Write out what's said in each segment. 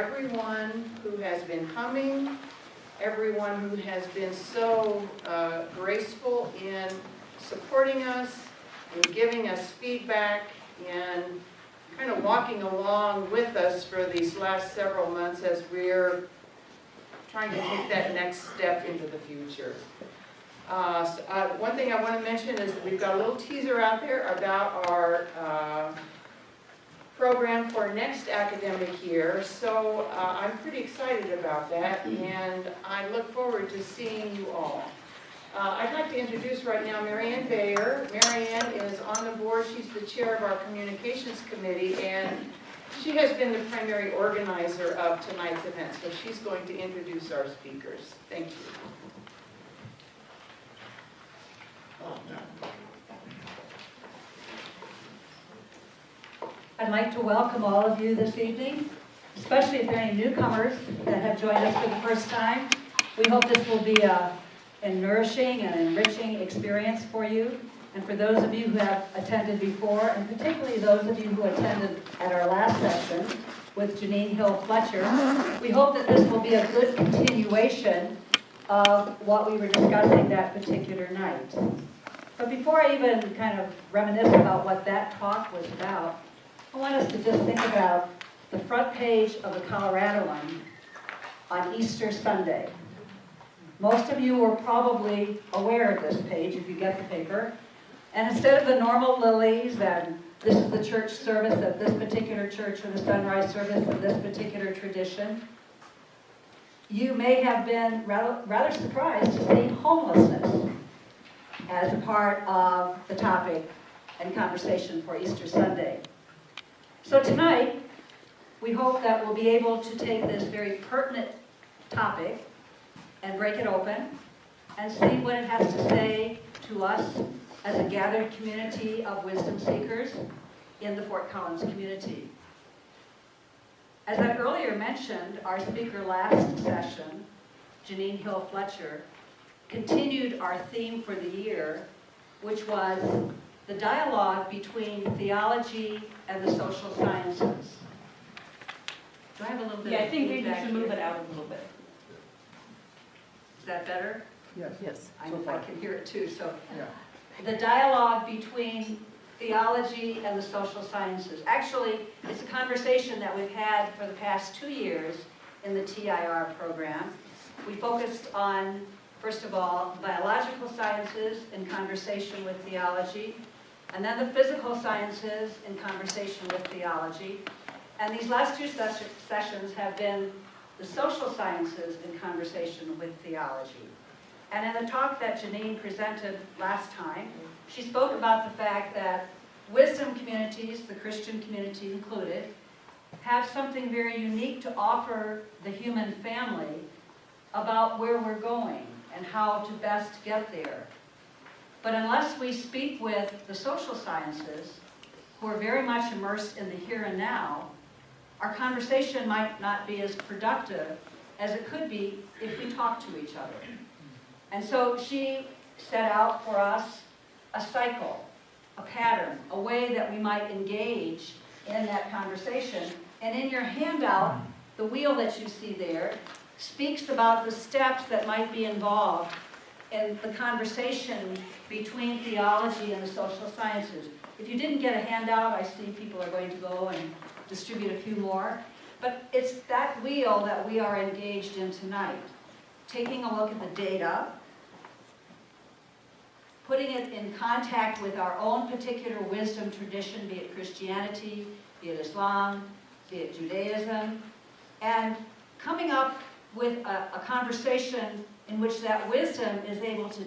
everyone who has been coming, everyone who has been so graceful in supporting us, in giving us feedback, and kind of walking along with us for these last several months as we're trying to take that next step into the future. One thing I want to mention is that we've got a little teaser out there about our program for next academic year, so I'm pretty excited about that, and I look forward to seeing you all. I'd like to introduce right now Marianne Bayer. Marianne is on the board. She's the chair of our communications committee, and she has been the primary organizer of tonight's event, so she's going to introduce our speakers. Thank you. I'd like to welcome all of you this evening, especially if there are any newcomers that have joined us for the first time. We hope this will be a nourishing and enriching experience for you. And for those of you who have attended before, and particularly those of you who attended at our last session with Janine Hill-Fletcher, we hope that this will be a good continuation of what we were discussing that particular night. But before I even kind of reminisce about what that talk was about, I want us to just think about the front page of the Coloradoan on Easter Sunday. Most of you were probably aware of this page if you get the paper. And instead of the normal lilies and this is the church service at this particular church or the sunrise service of this particular tradition, you may have been rather surprised to see homelessness as a part of the topic and conversation for Easter Sunday. So tonight, we hope that we'll be able to take this very pertinent topic and break it open and see what it has to say to us as a gathered community of wisdom seekers in the Fort Collins community. As I earlier mentioned, our speaker last session, Janine Hill-Fletcher, continued our theme for the year, which was the dialogue between theology and the social sciences. Do I have a little bit of I think maybe you feedback should move here? it out a little bit. Is that better? Yes. I can hear it too. So, Yeah. the dialogue between theology and the social sciences. Actually, it's a conversation that we've had for the past 2 years in the TIR program. We focused on, first of all, biological sciences in conversation with theology, and then the physical sciences in conversation with theology. And these last two sessions have been the social sciences in conversation with theology. And in the talk that Janine presented last time, she spoke about the fact that wisdom communities, the Christian community included, have something very unique to offer the human family about where we're going and how to best get there. But unless we speak with the social sciences, who are very much immersed in the here and now, our conversation might not be as productive as it could be if we talk to each other. And so she set out for us a cycle, a pattern, a way that we might engage in that conversation. And in your handout, the wheel that you see there speaks about the steps that might be involved in the conversation between theology and the social sciences. If you didn't get a handout, I see people are going to go and distribute a few more. But it's that wheel that we are engaged in tonight. Taking a look at the data, putting it in contact with our own particular wisdom tradition, be it Christianity, be it Islam, be it Judaism, and coming up with a conversation in which that wisdom is able to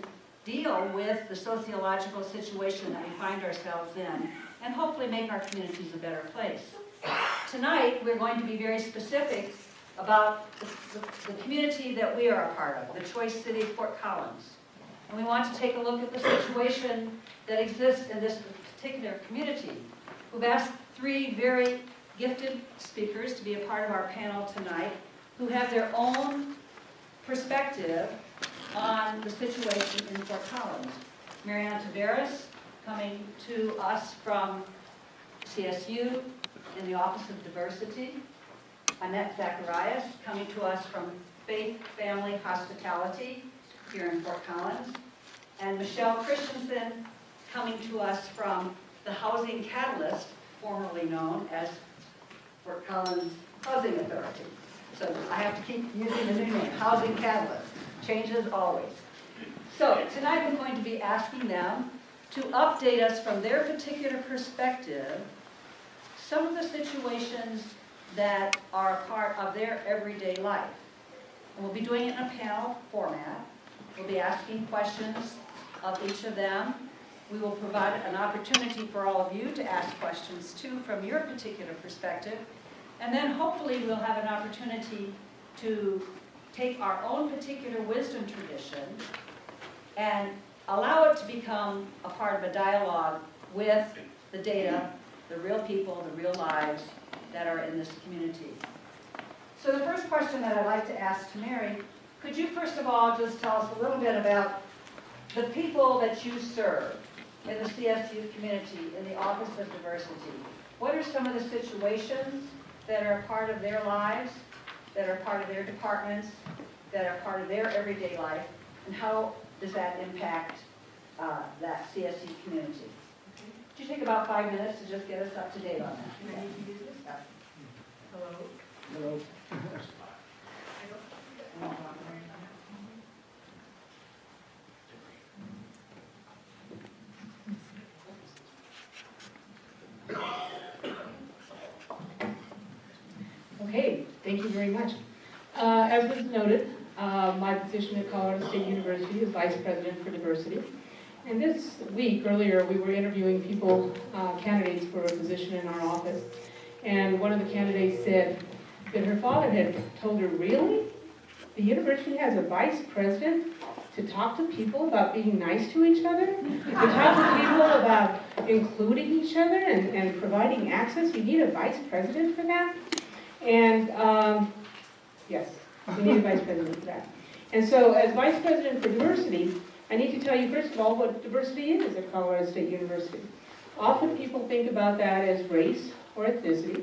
deal with the sociological situation that we find ourselves in, and hopefully make our communities a better place. Tonight, we're going to be very specific about the community that we are a part of, the Choice City of Fort Collins. And we want to take a look at the situation that exists in this particular community. We've asked 3 very gifted speakers to be a part of our panel tonight who have their own perspective on the situation in Fort Collins. Ontiveros, coming to us from CSU in the Office of Diversity. Annette Zacharias, coming to us from Faith Family Hospitality here in Fort Collins, and Michele Christensen, coming to us from the Housing Catalyst, formerly known as Fort Collins Housing Authority. So I have to keep using the new name, Housing Catalyst. Changes always. So tonight we're going to be asking them to update us from their particular perspective some of the situations that are a part of their everyday life. And we'll be doing it in a panel format. We'll be asking questions of each of them. We will provide an opportunity for all of you to ask questions too from your particular perspective. And then hopefully we'll have an opportunity to take our own particular wisdom tradition and allow it to become a part of a dialogue with the data, the real people, the real lives that are in this community. So the first question that I'd like to ask to Mary, could you first of all just tell us a little bit about the people that you serve in the CSU community, in the Office of Diversity? What are some of the situations that are a part of their lives, that are part of their departments, that are part of their everyday life, and how does that impact that CSU community? Could you take about 5 minutes to just get us up to date on that? Do I need to use this? Hello? Hello. Okay, thank you very much. As was noted, my position at Colorado State University is Vice President for Diversity. And this week, earlier, we were interviewing people, candidates for a position in our office. And one of the candidates said that her father had told her, really? The university has a vice president to talk to people about being nice to each other? To talk to people about including each other and providing access? You need a vice president for that? And yes, we need a vice president for that. And so as vice president for diversity, I need to tell you first of all what diversity is at Colorado State University. Often people think about that as race or ethnicity.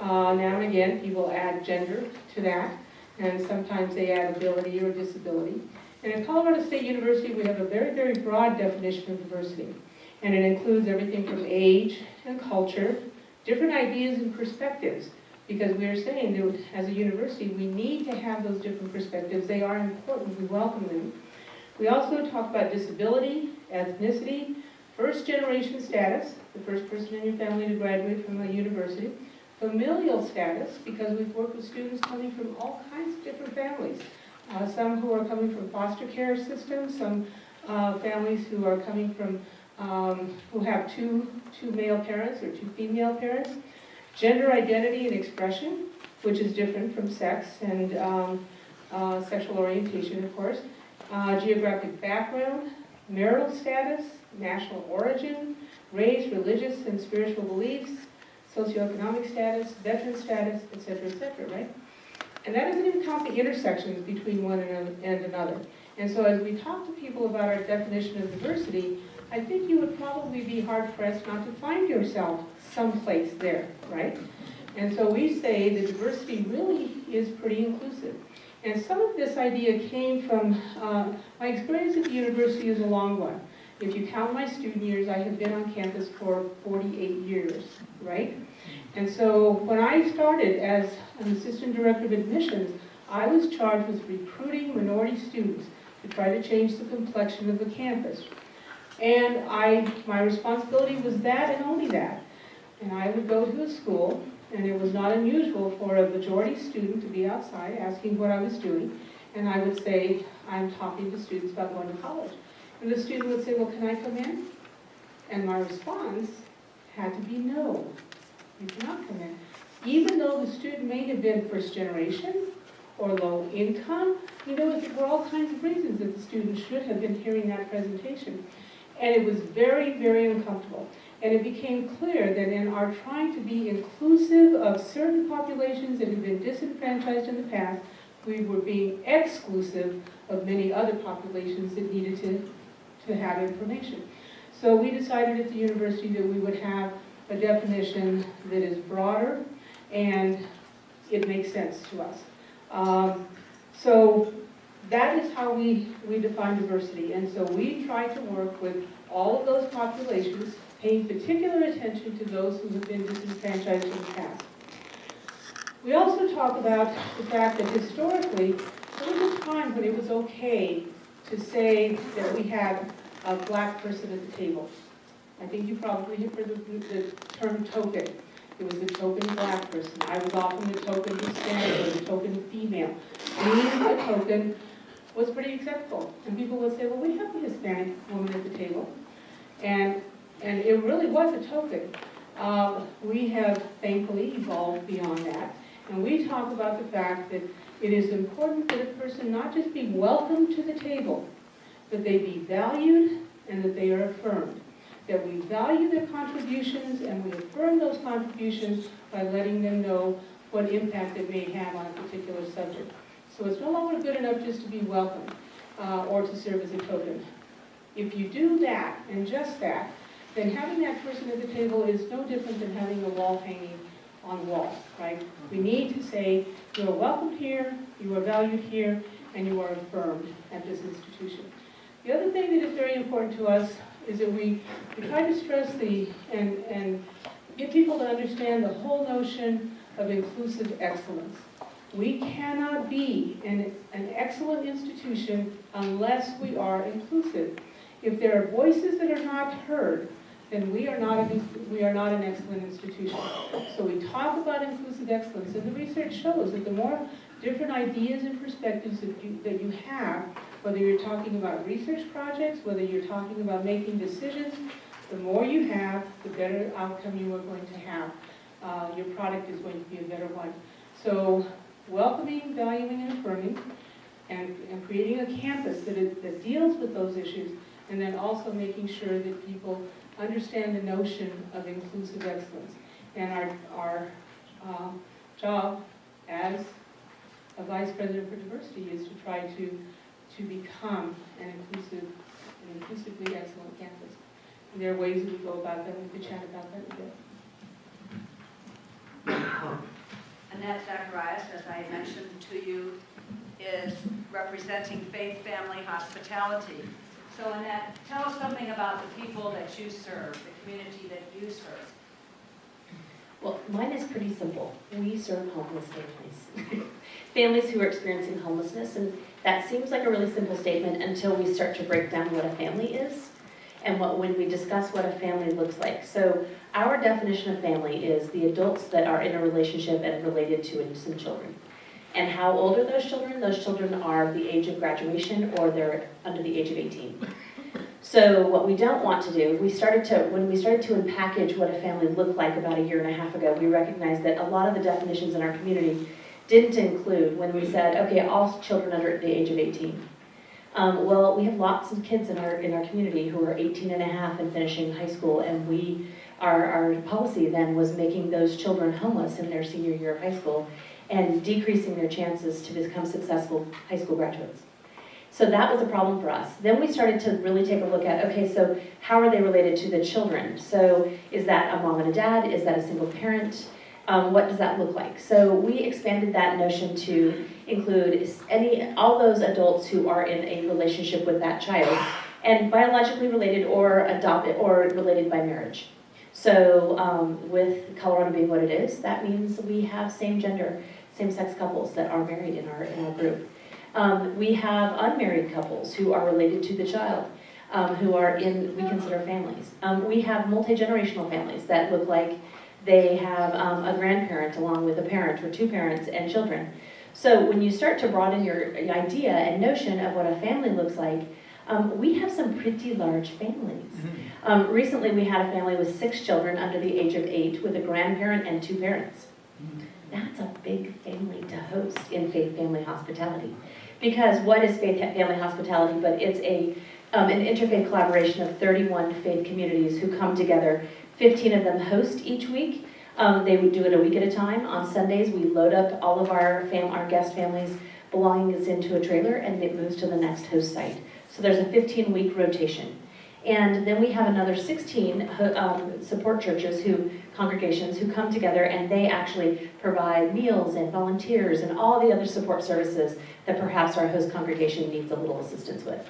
Now and again, people add gender to that, and sometimes they add ability or disability. And at Colorado State University, we have a very, very broad definition of diversity. And it includes everything from age and culture, different ideas and perspectives, because we are saying that as a university, we need to have those different perspectives. They are important. We welcome them. We also talk about disability, ethnicity, first-generation status, the first person in your family to graduate from a university, familial status, because we've worked with students coming from all kinds of different families. Some who are coming from foster care systems, some families who are coming from, who have two male parents or two female parents. Gender identity and expression, which is different from sex and sexual orientation, of course. Geographic background, marital status, national origin, race, religious and spiritual beliefs, socioeconomic status, veteran status, etc., right? And that doesn't even count the intersections between one and another. And so as we talk to people about our definition of diversity, I think you would probably be hard-pressed not to find yourself someplace there, right? And so we say that diversity really is pretty inclusive. And some of this idea came from my experience at the university is a long one. If you count my student years, I have been on campus for 48 years, right? And so when I started as an assistant director of admissions, I was charged with recruiting minority students to try to change the complexion of the campus. And my responsibility was that and only that. And I would go to a school, and it was not unusual for a majority student to be outside asking what I was doing. And I would say, I'm talking to students about going to college. And the student would say, well, can I come in? And my response had to be no, you cannot come in. Even though the student may have been first generation or low income, there were all kinds of reasons that the student should have been hearing that presentation. And it was very, very uncomfortable. And it became clear that in our trying to be inclusive of certain populations that had been disenfranchised in the past, we were being exclusive of many other populations that needed to have information. So we decided at the university that we would have a definition that is broader and it makes sense to us. So that is how we define diversity. And so we try to work with all of those populations, paying particular attention to those who have been disenfranchised in the past. We also talk about the fact that historically, there was a time when it was okay to say that we had a black person at the table. I think you probably have heard the term token. It was the token black person. I was often the token Hispanic or the token female. Being a token was pretty acceptable. And people would say, well, we have a Hispanic woman at the table. And it really was a token. We have thankfully evolved beyond that. And we talk about the fact that it is important that a person not just be welcomed to the table, but they be valued and that they are affirmed. That we value their contributions and we affirm those contributions by letting them know what impact it may have on a particular subject. So it's no longer good enough just to be welcomed or to serve as a token. If you do that and just that, then having that person at the table is no different than having a wall hanging on the wall, right? We need to say, you are welcomed here, you are valued here, and you are affirmed at this institution. The other thing that is very important to us is that we try to stress and get people to understand the whole notion of inclusive excellence. We cannot be an excellent institution unless we are inclusive. If there are voices that are not heard, then we are not an excellent institution. So we talk about inclusive excellence, and the research shows that the more different ideas and perspectives that you have, whether you're talking about research projects, whether you're talking about making decisions, the more you have, the better outcome you are going to have. Your product is going to be a better one. So welcoming, valuing, and affirming, and creating a campus that deals with those issues, and then also making sure that people understand the notion of inclusive excellence. And our job as a vice president for diversity is to try to become an inclusively excellent campus. And there are ways that we go about that, and we could chat about that a bit. Annette Zacharias, as I mentioned to you, is representing Faith Family Hospitality. So Annette, tell us something about the people that you serve, the community that you serve. Well, mine is pretty simple. We serve homeless families. Families who are experiencing homelessness, and that seems like a really simple statement until we start to break down what a family is and when we discuss what a family looks like. So our definition of family is the adults that are in a relationship and related to some children. And how old are those children? Those children are the age of graduation or they're under the age of 18. So what we don't want to do, when we started to unpackage what a family looked like about a year and a half ago, we recognized that a lot of the definitions in our community didn't include when we said, okay, all children under the age of 18. Well, we have lots of kids in our community who are 18 and a half and finishing high school, and our policy then was making those children homeless in their senior year of high school and decreasing their chances to become successful high school graduates. So that was a problem for us. Then we started to really take a look at, okay, so how are they related to the children? So is that a mom and a dad? Is that a single parent? What does that look like? So we expanded that notion to include all those adults who are in a relationship with that child, and biologically related or adopted or related by marriage. So with Colorado being what it is, that means we have same-gender, same-sex couples that are married in our group. We have unmarried couples who are related to the child, who are we consider families. We have multi-generational families that look like they have a grandparent along with a parent or two parents and children. So when you start to broaden your idea and notion of what a family looks like, we have some pretty large families. Recently we had a family with 6 children under the age of 8 with a grandparent and 2 parents. That's a big family to host in Faith Family Hospitality. Because what is Faith Family Hospitality? But it's an interfaith collaboration of 31 faith communities who come together. 15 of them host each week. They would do it a week at a time. On Sundays, we load up all of our guest families' belongings into a trailer, and it moves to the next host site. So there's a 15-week rotation. And then we have another 16 support churches congregations who come together, and they actually provide meals and volunteers and all the other support services that perhaps our host congregation needs a little assistance with.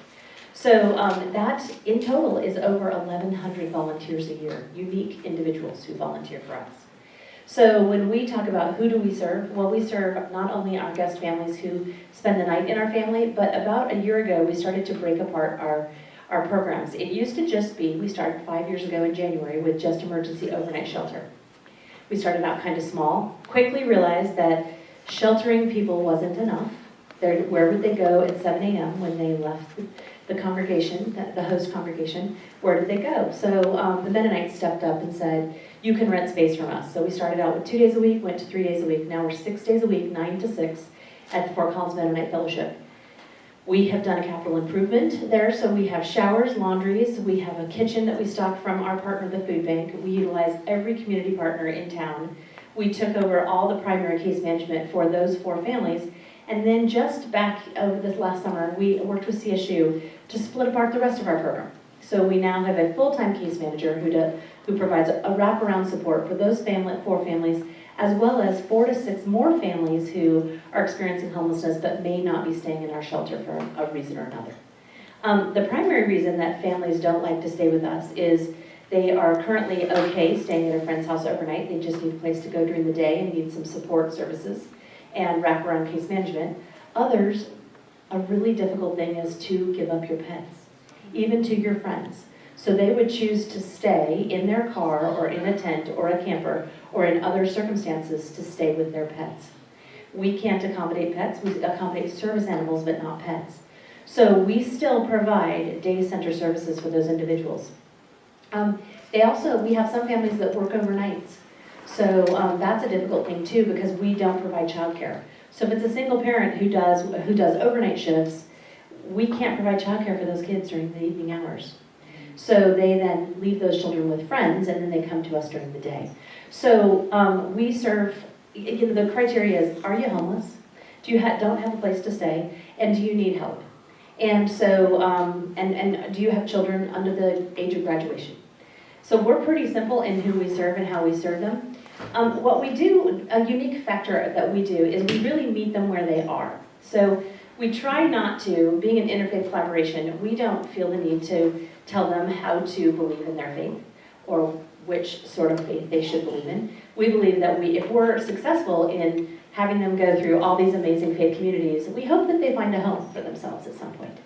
So that in total is over 1,100 volunteers a year, unique individuals who volunteer for us. So when we talk about who do we serve, well, we serve not only our guest families who spend the night in our family, but about a year ago we started to break apart our programs. It used to just be, we started 5 years ago in January with just emergency overnight shelter. We started out kind of small, quickly realized that sheltering people wasn't enough. Where would they go at 7 a.m. when they left the congregation, the host congregation? Where did they go? So the Mennonites stepped up and said, you can rent space from us. So we started out with 2 days a week, went to 3 days a week. Now we're 6 days a week, 9 to 6 at the Fort Collins Mennonite Fellowship. We have done a capital improvement there, so we have showers, laundries, we have a kitchen that we stock from our partner, the food bank. We utilize every community partner in town. We took over all the primary case management for those 4 families. And then just back over this last summer, we worked with CSU to split apart the rest of our program. So we now have a full-time case manager who provides a wraparound support for those 4 families, as well as 4 to 6 more families who are experiencing homelessness but may not be staying in our shelter for a reason or another. The primary reason that families don't like to stay with us is they are currently okay staying at a friend's house overnight. They just need a place to go during the day and need some support services and wraparound case management. Others, a really difficult thing is to give up your pets, even to your friends. So they would choose to stay in their car or in a tent or a camper or in other circumstances to stay with their pets. We can't accommodate pets, we accommodate service animals but not pets. So we still provide day center services for those individuals. We have some families that work overnights. So that's a difficult thing too, because we don't provide childcare. So if it's a single parent who does overnight shifts, we can't provide childcare for those kids during the evening hours. So they then leave those children with friends, and then they come to us during the day. So we serve, the criteria is, are you homeless? Don't have a place to stay? And do you need help? And so, and do you have children under the age of graduation? So we're pretty simple in who we serve and how we serve them. What we do, a unique factor that we do, is we really meet them where they are. So we try not to, being an interfaith collaboration, we don't feel the need to tell them how to believe in their faith or which sort of faith they should believe in. We believe that if we're successful in having them go through all these amazing faith communities, we hope that they find a home for themselves at some point.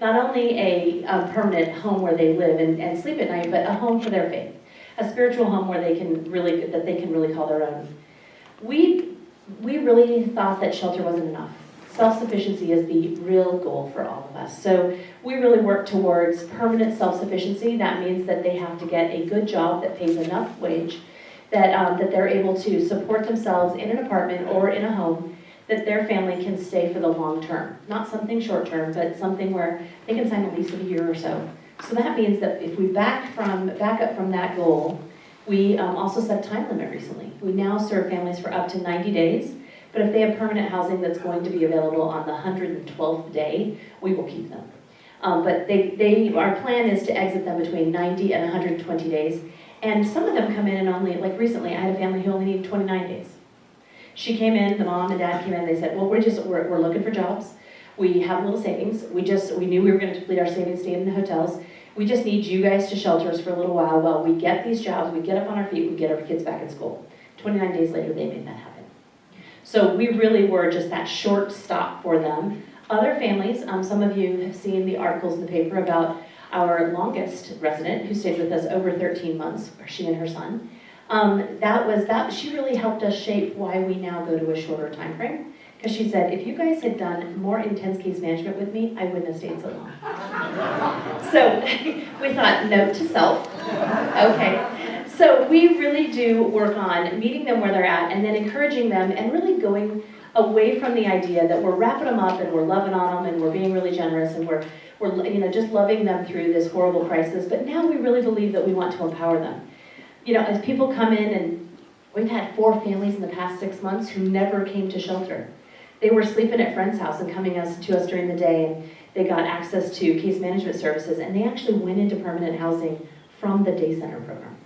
Not only a permanent home where they live and sleep at night, but a home for their faith. A spiritual home where they can really call their own. We really thought that shelter wasn't enough. Self-sufficiency is the real goal for all of us. So we really work towards permanent self-sufficiency. That means that they have to get a good job that pays enough wage that they're able to support themselves in an apartment or in a home that their family can stay for the long term. Not something short term, but something where they can sign a lease of a year or so. So that means that if we back up from that goal, we also set a time limit recently. We now serve families for up to 90 days. But if they have permanent housing that's going to be available on the 112th day, we will keep them. But our plan is to exit them between 90 and 120 days. And some of them come in and only, like recently, I had a family who only needed 29 days. She came in, the mom and dad came in, they said, well, we're looking for jobs. We have a little savings. We knew we were going to deplete our savings staying in the hotels. We just need you guys to shelter us for a little while we get these jobs, we get up on our feet, we get our kids back in school. 29 days later, they made that happen. So we really were just that short stop for them. Other families, some of you have seen the articles in the paper about our longest resident who stayed with us over 13 months, she and her son. She really helped us shape why we now go to a shorter time frame. Because she said, if you guys had done more intense case management with me, I wouldn't have stayed so long. So we thought, note to self. Okay. So we really do work on meeting them where they're at and then encouraging them and really going away from the idea that we're wrapping them up and we're loving on them and we're being really generous and we're just loving them through this horrible crisis. But now we really believe that we want to empower them. As people come in, and we've had 4 families in the past 6 months who never came to shelter. They were sleeping at friends' house and coming to us during the day, and They got access to case management services, and they actually went into permanent housing from the day center program.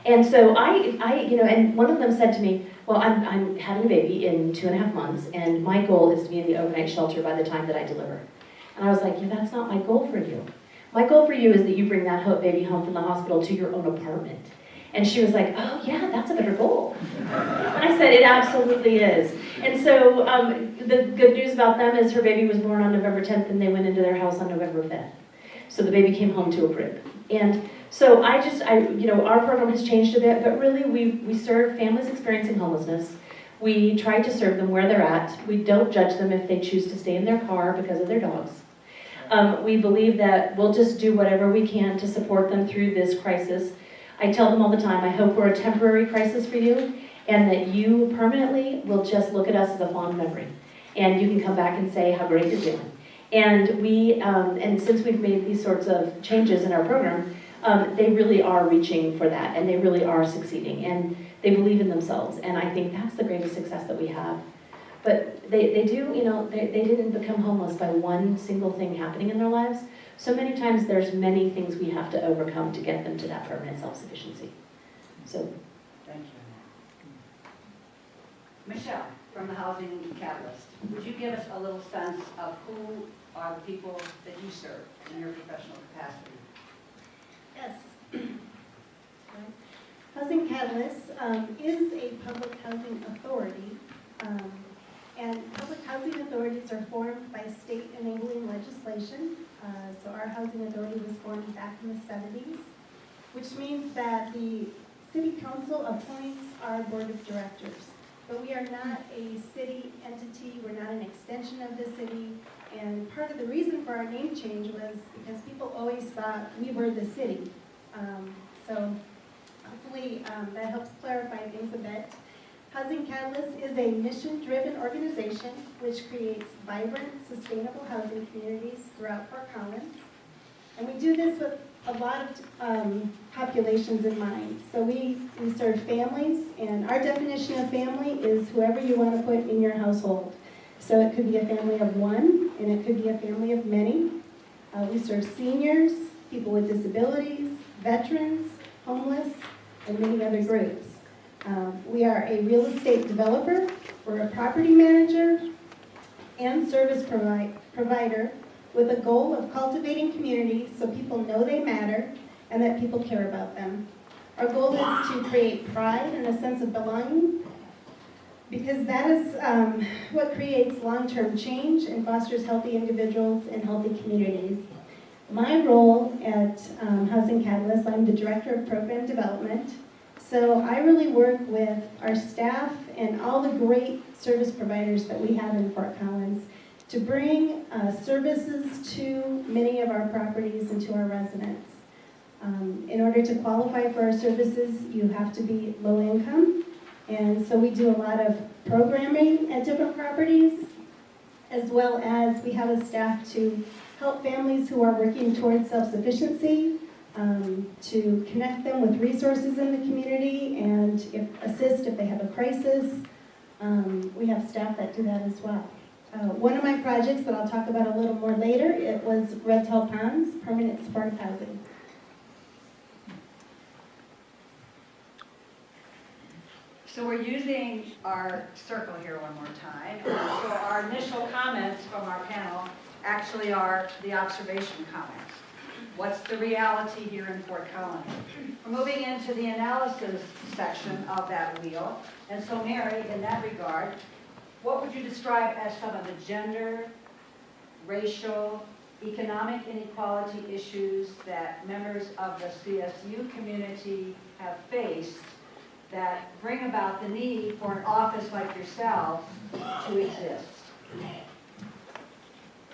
And so and one of them said to me, well, I'm having a baby in 2.5 months, and my goal is to be in the overnight shelter by the time that I deliver. And I was like, yeah, that's not my goal for you. My goal for you is that you bring that baby home from the hospital to your own apartment. And she was like, oh yeah, that's a better goal. And I said, it absolutely is. And so the good news about them is her baby was born on November 10th, and they went into their house on November 5th. So the baby came home to a crib. And so our program has changed a bit, but really we serve families experiencing homelessness. We try to serve them where they're at. We don't judge them if they choose to stay in their car because of their dogs. We believe that we'll just do whatever we can to support them through this crisis. I tell them all the time, I hope we're a temporary crisis for you, and that you permanently will just look at us as a fond memory. And you can come back and say how great you're doing. And since we've made these sorts of changes in our program, they really are reaching for that, and they really are succeeding, and they believe in themselves, and I think that's the greatest success that we have. But they didn't become homeless by one single thing happening in their lives. So many times there's many things we have to overcome to get them to that permanent self-sufficiency. So, Thank you. Michele, from the Housing Catalyst, would you give us a little sense of who are the people that you serve in your professional capacity? Yes. Housing Catalyst is a public housing authority, and public housing authorities are formed by state enabling legislation. So our housing authority was formed back in the 70s, which means that the city council appoints our board of directors. But we are not a city entity, we're not an extension of the city, and part of the reason for our name change was because people always thought we were the city. So hopefully that helps clarify things a bit. Housing Catalyst is a mission-driven organization which creates vibrant, sustainable housing communities throughout Fort Collins. And we do this with a lot of populations in mind. So we serve families, and our definition of family is whoever you want to put in your household. So it could be a family of one, and it could be a family of many. We serve seniors, people with disabilities, veterans, homeless, and many other groups. We are a real estate developer, we're a property manager, and service provider with a goal of cultivating communities so people know they matter and that people care about them. Our goal is to create pride and a sense of belonging, because that is what creates long-term change and fosters healthy individuals and healthy communities. My role at Housing Catalyst, I'm the Director of Program Development. So I really work with our staff and all the great service providers that we have in Fort Collins to bring services to many of our properties and to our residents. In order to qualify for our services, you have to be low income. And so we do a lot of programming at different properties, as well as we have a staff to help families who are working towards self-sufficiency, to connect them with resources in the community and assist if they have a crisis. We have staff that do that as well. One of my projects that I'll talk about a little more later, it was Red Tall Ponds, permanent supportive housing. So we're using our circle here one more time. So our initial comments from our panel actually are the observation comments. What's the reality here in Fort Collins? We're moving into the analysis section of that wheel. And so Mary, in that regard, what would you describe as some of the gender, racial, economic inequality issues that members of the CSU community have faced that bring about the need for an office like yourself to exist?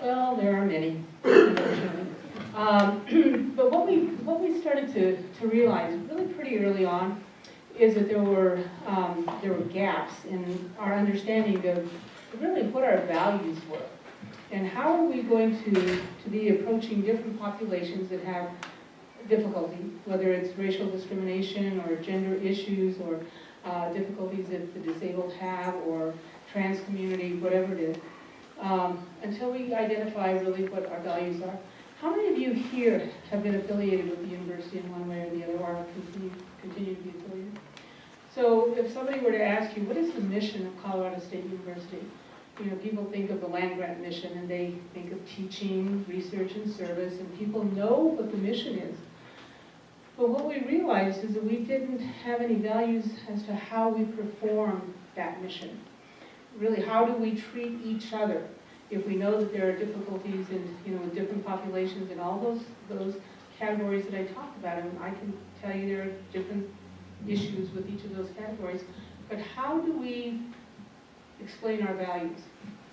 Well, there are many, unfortunately. But what we started to realize really pretty early on is that there were gaps in our understanding of really what our values were, and how are we going to be approaching different populations that have difficulty, whether it's racial discrimination or gender issues or difficulties that the disabled have or trans community, whatever it is. until we identify really what our values are. How many of you here have been affiliated with the university in one way or the other, or continue to be affiliated? So if somebody were to ask you, what is the mission of Colorado State University? You know, people think of the land-grant mission and they think of teaching, research, and service, and people know what the mission is. But what we realized is that we didn't have any values as to how we perform that mission. Really, how do we treat each other? If we know that there are difficulties in, in different populations and all those categories that I talked about, and I can tell you there are different issues with each of those categories, but how do we explain our values?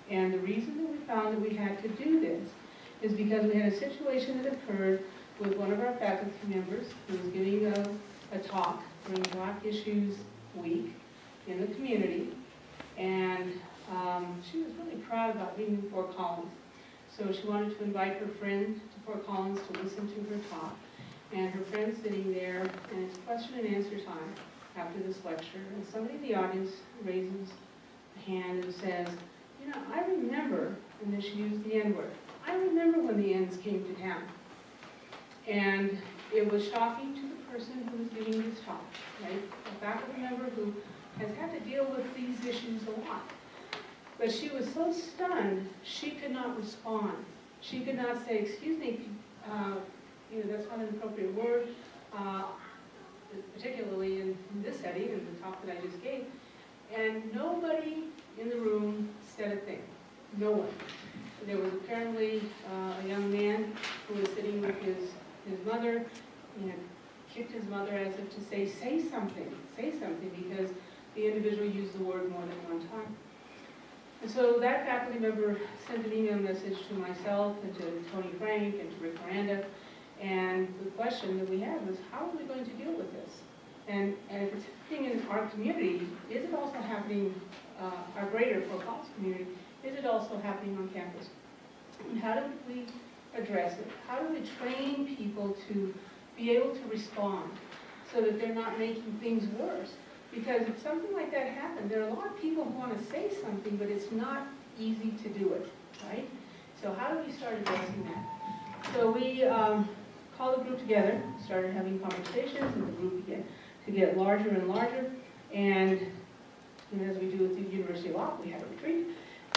And the reason that we found that we had to do this is because we had a situation that occurred with one of our faculty members who was giving a talk during Black Issues Week in the community, and she was really proud about being in Fort Collins. So she wanted to invite her friend to Fort Collins to listen to her talk. And her friend's sitting there, and it's question and answer time after this lecture. And somebody in the audience raises a hand and says, I remember, and then she used the N-word, I remember when the N's came to town. And it was shocking to the person who was giving this talk, right? A faculty member who has had to deal with these issues a lot. But she was so stunned, she could not respond. She could not say, excuse me, that's not an appropriate word, particularly in this setting, in the talk that I just gave. And nobody in the room said a thing. No one. There was apparently a young man who was sitting with his mother, kicked his mother as if to say something, because the individual used the word more than one time. And so that faculty member sent an email message to myself and to Tony Frank and to Rick Miranda, and the question that we had was, how are we going to deal with this? And if it's happening in our community, is it also happening, our greater Fort Collins community, is it also happening on campus? And how do we address it? How do we train people to be able to respond so that they're not making things worse? Because if something like that happened, there are a lot of people who want to say something, but it's not easy to do it, right? So how do we start addressing that? So we called the group together, started having conversations, and the group began to get larger and larger. And as we do with the University of Law, we had a retreat.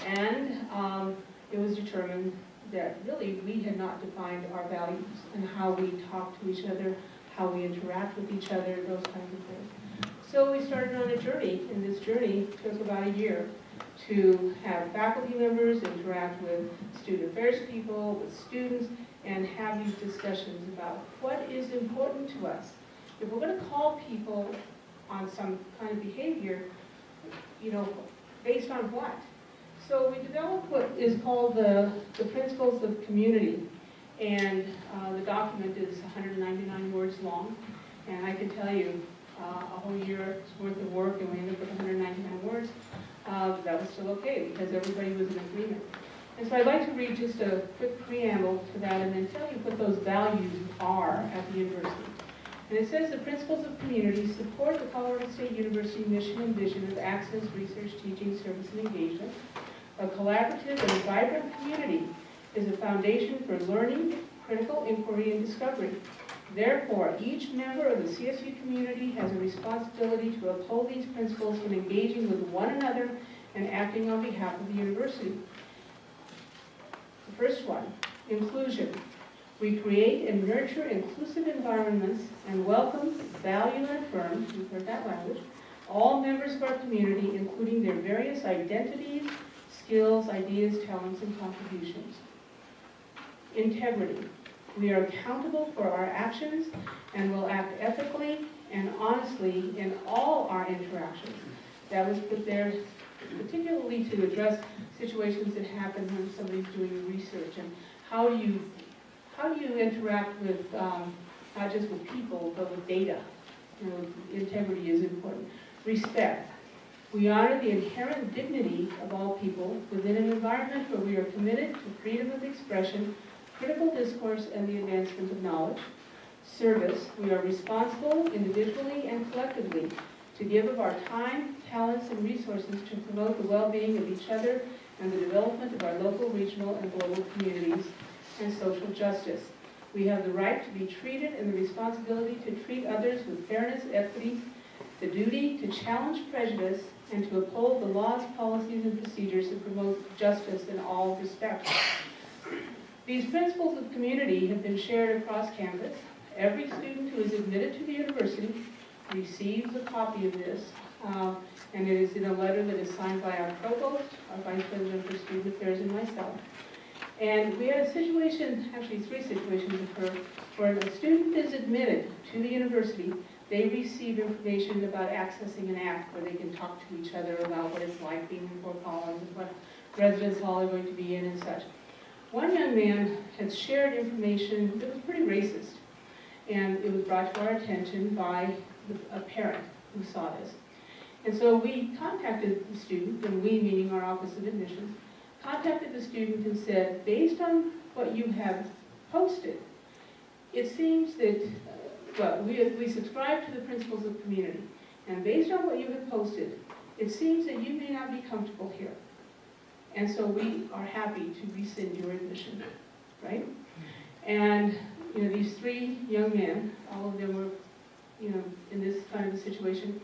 And it was determined that really we had not defined our values and how we talk to each other, how we interact with each other, those kinds of things. So we started on a journey, and this journey took about a year to have faculty members interact with student affairs people, with students, and have these discussions about what is important to us. If we're going to call people on some kind of behavior, based on what? So we developed what is called the Principles of Community, and the document is 199 words long, and I can tell you a whole year's worth of work, and we ended up with 199 words. That was still okay because everybody was in agreement. And so I'd like to read just a quick preamble to that and then tell you what those values are at the university. And it says the principles of community support the Colorado State University mission and vision of access, research, teaching, service, and engagement. A collaborative and vibrant community is a foundation for learning, critical inquiry, and discovery. Therefore, each member of the CSU community has a responsibility to uphold these principles when engaging with one another and acting on behalf of the university. The first one, inclusion. We create and nurture inclusive environments and welcome, value, and affirm, you've heard that language, all members of our community, including their various identities, skills, ideas, talents, and contributions. Integrity. We are accountable for our actions and will act ethically and honestly in all our interactions. That was put there particularly to address situations that happen when somebody's doing research, and how do you interact with not just with people but with data. Integrity is important. Respect. We honor the inherent dignity of all people within an environment where we are committed to freedom of expression, critical discourse, and the advancement of knowledge. Service. We are responsible individually and collectively to give of our time, talents, and resources to promote the well-being of each other and the development of our local, regional, and global communities and social justice. We have the right to be treated and the responsibility to treat others with fairness, equity, the duty to challenge prejudice, and to uphold the laws, policies, and procedures that promote justice in all respects. These principles of community have been shared across campus. Every student who is admitted to the university receives a copy of this, and it is in a letter that is signed by our provost, our vice president for student affairs, and myself. And we had a situation, actually 3 situations occur, where a student is admitted to the university. They receive information about accessing an app where they can talk to each other about what it's like being in Fort Collins and what residence hall they're going to be in and such. One young man had shared information that was pretty racist, and it was brought to our attention by a parent who saw this. And so we contacted the student, and we, meaning our Office of Admissions, contacted the student and said, based on what you have posted, it seems that, we subscribe to the principles of community, and based on what you have posted, it seems that you may not be comfortable here. And so we are happy to rescind your admission, right? And, these 3 young men, all of them were, in this kind of a situation,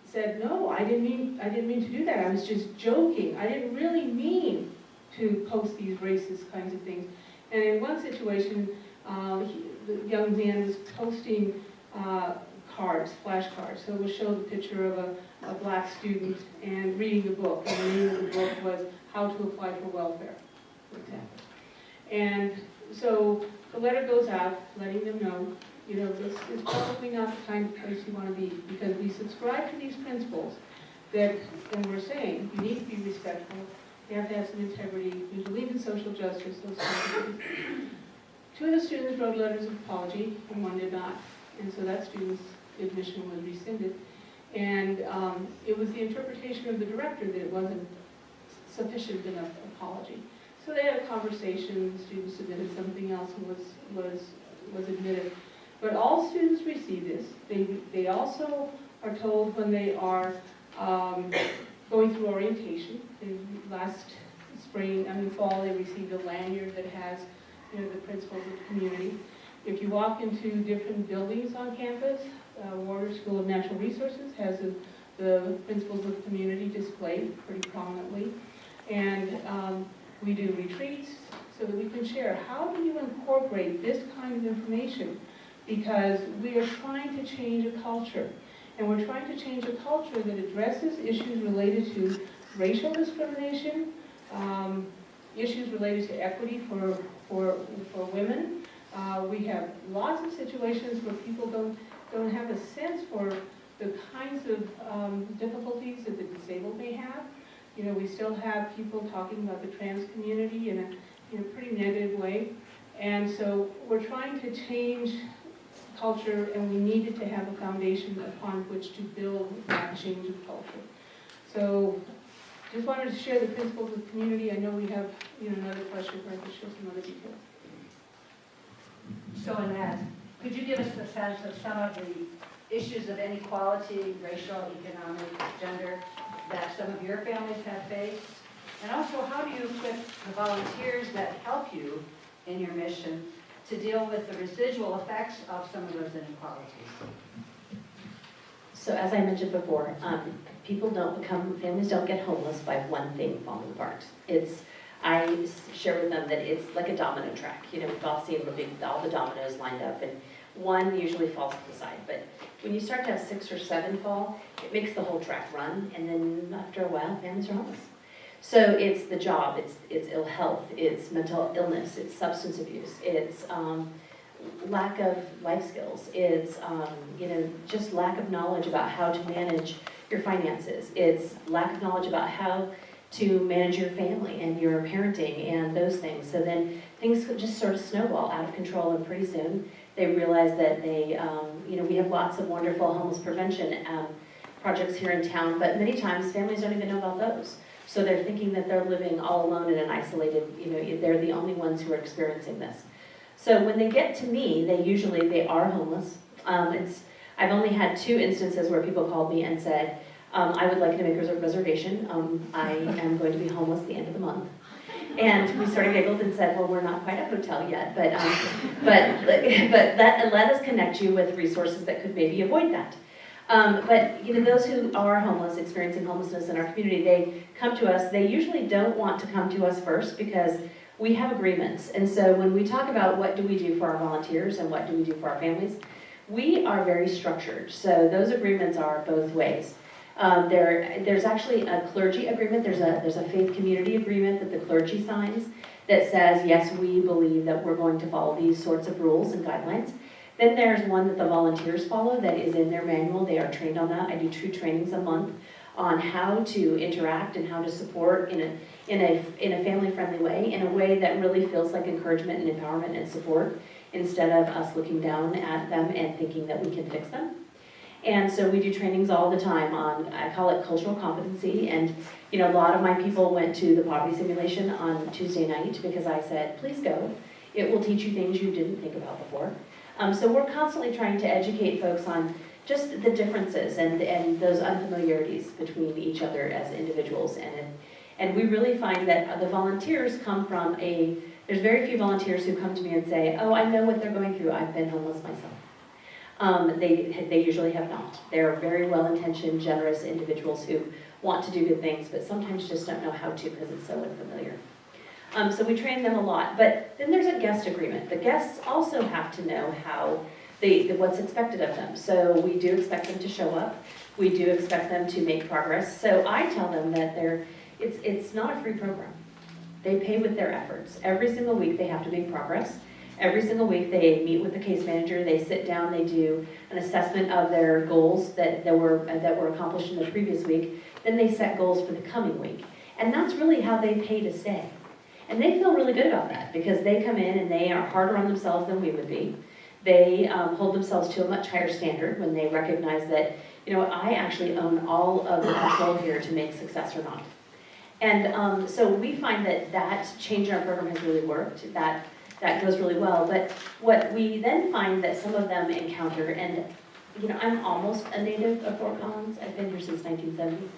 said, no, I didn't mean to do that. I was just joking. I didn't really mean to post these racist kinds of things. And in one situation, the young man was posting flashcards. So it would show the picture of a black student and reading the book. And the name of the book was How to Apply for Welfare, for example. And so the letter goes out letting them know, this is probably not the kind of place you want to be, because we subscribe to these principles that, and we're saying, you need to be respectful, you have to have some integrity, you believe in social justice, those kinds of things. 2 of the students wrote letters of apology, and 1 did not. And so that student's admission was rescinded. And it was the interpretation of the director that it wasn't sufficient enough apology. So they had a conversation, the student submitted something else and was admitted. But all students receive this. They also are told when they are going through orientation. Last fall, they received a lanyard that has the principles of the community. If you walk into different buildings on campus, Warner School of Natural Resources has the principles of the community displayed pretty prominently. And we do retreats so that we can share. How do you incorporate this kind of information? Because we are trying to change a culture. And we're trying to change a culture that addresses issues related to racial discrimination, issues related to equity for women. We have lots of situations where people don't have a sense for the kinds of difficulties that the disabled may have. We still have people talking about the trans community in a pretty negative way. And so we're trying to change culture, and we needed to have a foundation upon which to build that change of culture. So just wanted to share the principles of community. I know we have another question where I can share some other details. So Annette, could you give us a sense of some of the issues of inequality, racial, economic, gender, that some of your families have faced? And also, how do you equip the volunteers that help you in your mission to deal with the residual effects of some of those inequalities? So as I mentioned before, families don't get homeless by one thing falling apart. I share with them that it's like a domino track. We've all seen all the dominoes lined up, and one usually falls to the side. But when you start to have 6 or 7 fall, it makes the whole track run, and then after a while, families are homeless. So it's the job, it's ill health, it's mental illness, it's substance abuse, it's lack of life skills, it's just lack of knowledge about how to manage your finances, it's lack of knowledge about how to manage your family and your parenting and those things. So then things just sort of snowball out of control, and pretty soon they realize that we have lots of wonderful homeless prevention projects here in town, but many times families don't even know about those. So they're thinking that they're living all alone in an isolated, they're the only ones who are experiencing this. So when they get to me, they are homeless. I've only had 2 instances where people called me and said, I would like to make a reservation. I am going to be homeless at the end of the month. And we sort of giggled and said, well, we're not quite a hotel yet, but let us connect you with resources that could maybe avoid that. But those who are homeless, experiencing homelessness in our community, they come to us. They usually don't want to come to us first because we have agreements. And so when we talk about what do we do for our volunteers and what do we do for our families, we are very structured. So those agreements are both ways. There's actually a clergy agreement. There's a faith community agreement that the clergy signs that says, yes, we believe that we're going to follow these sorts of rules and guidelines. Then there's one that the volunteers follow that is in their manual. They are trained on that. I do 2 trainings a month on how to interact and how to support in a family-friendly way, in a way that really feels like encouragement and empowerment and support, instead of us looking down at them and thinking that we can fix them. And so we do trainings all the time on, I call it cultural competency, and a lot of my people went to the poverty simulation on Tuesday night because I said, please go. It will teach you things you didn't think about before. So we're constantly trying to educate folks on just the differences and those unfamiliarities between each other as individuals. And we really find that the volunteers come from there's very few volunteers who come to me and say, oh, I know what they're going through. I've been homeless myself. They usually have not. They're very well-intentioned, generous individuals who want to do good things, but sometimes just don't know how to because it's so unfamiliar. So we train them a lot. But then there's a guest agreement. The guests also have to know what's expected of them. So we do expect them to show up. We do expect them to make progress. So I tell them that it's not a free program. They pay with their efforts. Every single week they have to make progress. Every single week they meet with the case manager, they sit down, they do an assessment of their goals that were accomplished in the previous week. Then they set goals for the coming week. And that's really how they pay to stay. And they feel really good about that because they come in and they are harder on themselves than we would be. They hold themselves to a much higher standard when they recognize that, I actually own all of the control here to make success or not. And so we find that change in our program has really worked. That goes really well. But what we then find that some of them encounter, and I'm almost a native of Fort Collins. I've been here since 1970.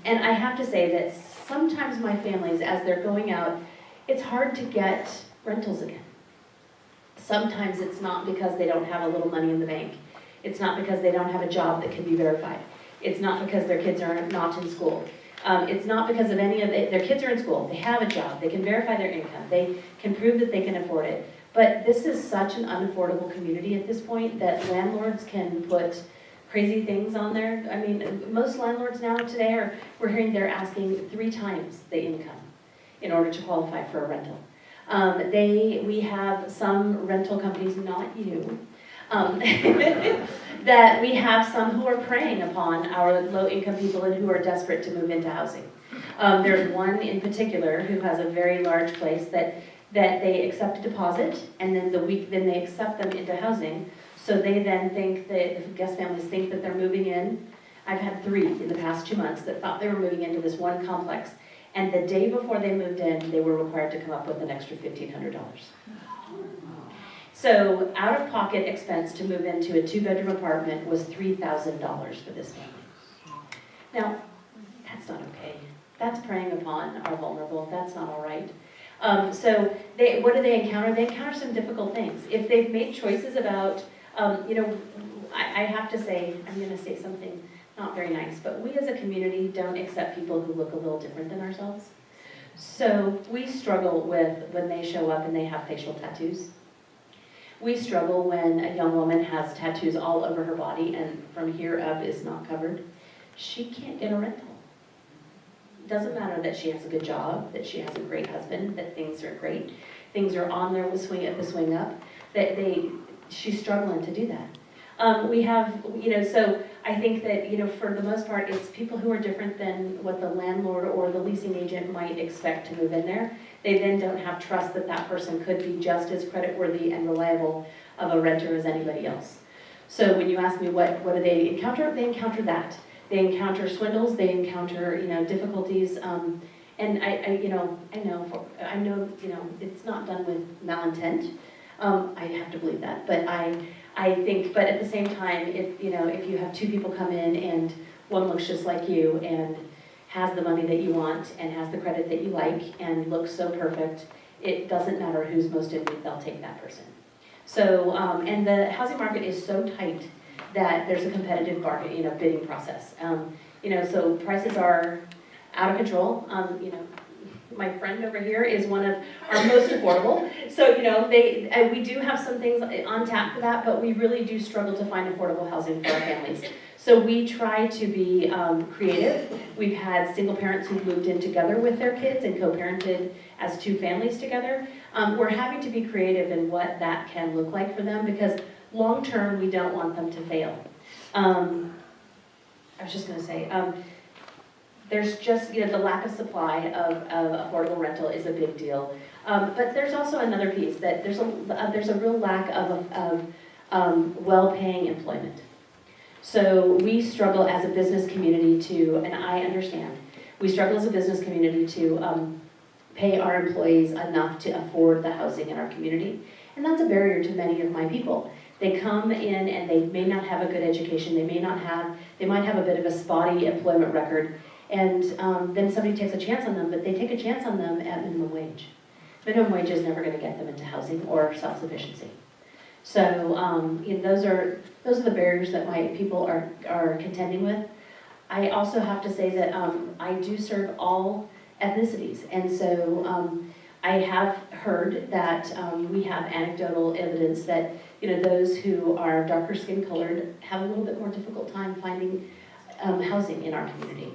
And I have to say that sometimes my families, as they're going out, it's hard to get rentals again. Sometimes it's not because they don't have a little money in the bank. It's not because they don't have a job that can be verified. It's not because their kids are not in school. It's not because of any of it. Their kids are in school. They have a job. They can verify their income. They can prove that they can afford it. But this is such an unaffordable community at this point that landlords can put crazy things on there. I mean, most landlords now today we're hearing they're asking 3 times the income in order to qualify for a rental. We have some rental companies, not you, that we have some who are preying upon our low-income people and who are desperate to move into housing. There's one in particular who has a very large place that they accept a deposit, and then they accept them into housing. So they then think that the guest families think that they're moving in. I've had 3 in the past 2 months that thought they were moving into this one complex, and the day before they moved in, they were required to come up with an extra $1,500. So out-of-pocket expense to move into a 2-bedroom apartment was $3,000 for this family. Now, that's not okay. That's preying upon our vulnerable. That's not all right. So what do they encounter? They encounter some difficult things. If they've made choices about, I have to say, I'm going to say something not very nice, but we as a community don't accept people who look a little different than ourselves. So we struggle with when they show up and they have facial tattoos. We struggle when a young woman has tattoos all over her body and from here up is not covered. She can't get a rental. It doesn't matter that she has a good job, that she has a great husband, that things are great, things are on there with the swing up, she's struggling to do that. We have, so I think that, for the most part, it's people who are different than what the landlord or the leasing agent might expect to move in there. They then don't have trust that that person could be just as creditworthy and reliable of a renter as anybody else. So when you ask me what do they encounter that. They encounter swindles, they encounter, difficulties, and I know, it's not done with malintent. I have to believe that, but I think, but at the same time, if you have 2 people come in and one looks just like you and has the money that you want and has the credit that you like and looks so perfect, it doesn't matter who's most in need, they'll take that person. So, and the housing market is so tight that there's a competitive bidding process. So prices are out of control. My friend over here is one of our most affordable. So, we do have some things on tap for that, but we really do struggle to find affordable housing for our families. So we try to be creative. We've had single parents who've moved in together with their kids and co-parented as two families together. We're having to be creative in what that can look like for them because long-term, we don't want them to fail. I was just going to say, there's just, the lack of supply of affordable rental is a big deal. But there's also another piece that there's a real lack of well-paying employment. So we struggle as a business community to, and I understand, we struggle as a business community to pay our employees enough to afford the housing in our community. And that's a barrier to many of my people. They come in and they may not have a good education, they might have a bit of a spotty employment record, and then somebody takes a chance on them, but they take a chance on them at minimum wage. Minimum wage is never going to get them into housing or self-sufficiency. So those are the barriers that my people are contending with. I also have to say that I do serve all ethnicities, and so I have heard that we have anecdotal evidence that those who are darker skin colored have a little bit more difficult time finding housing in our community.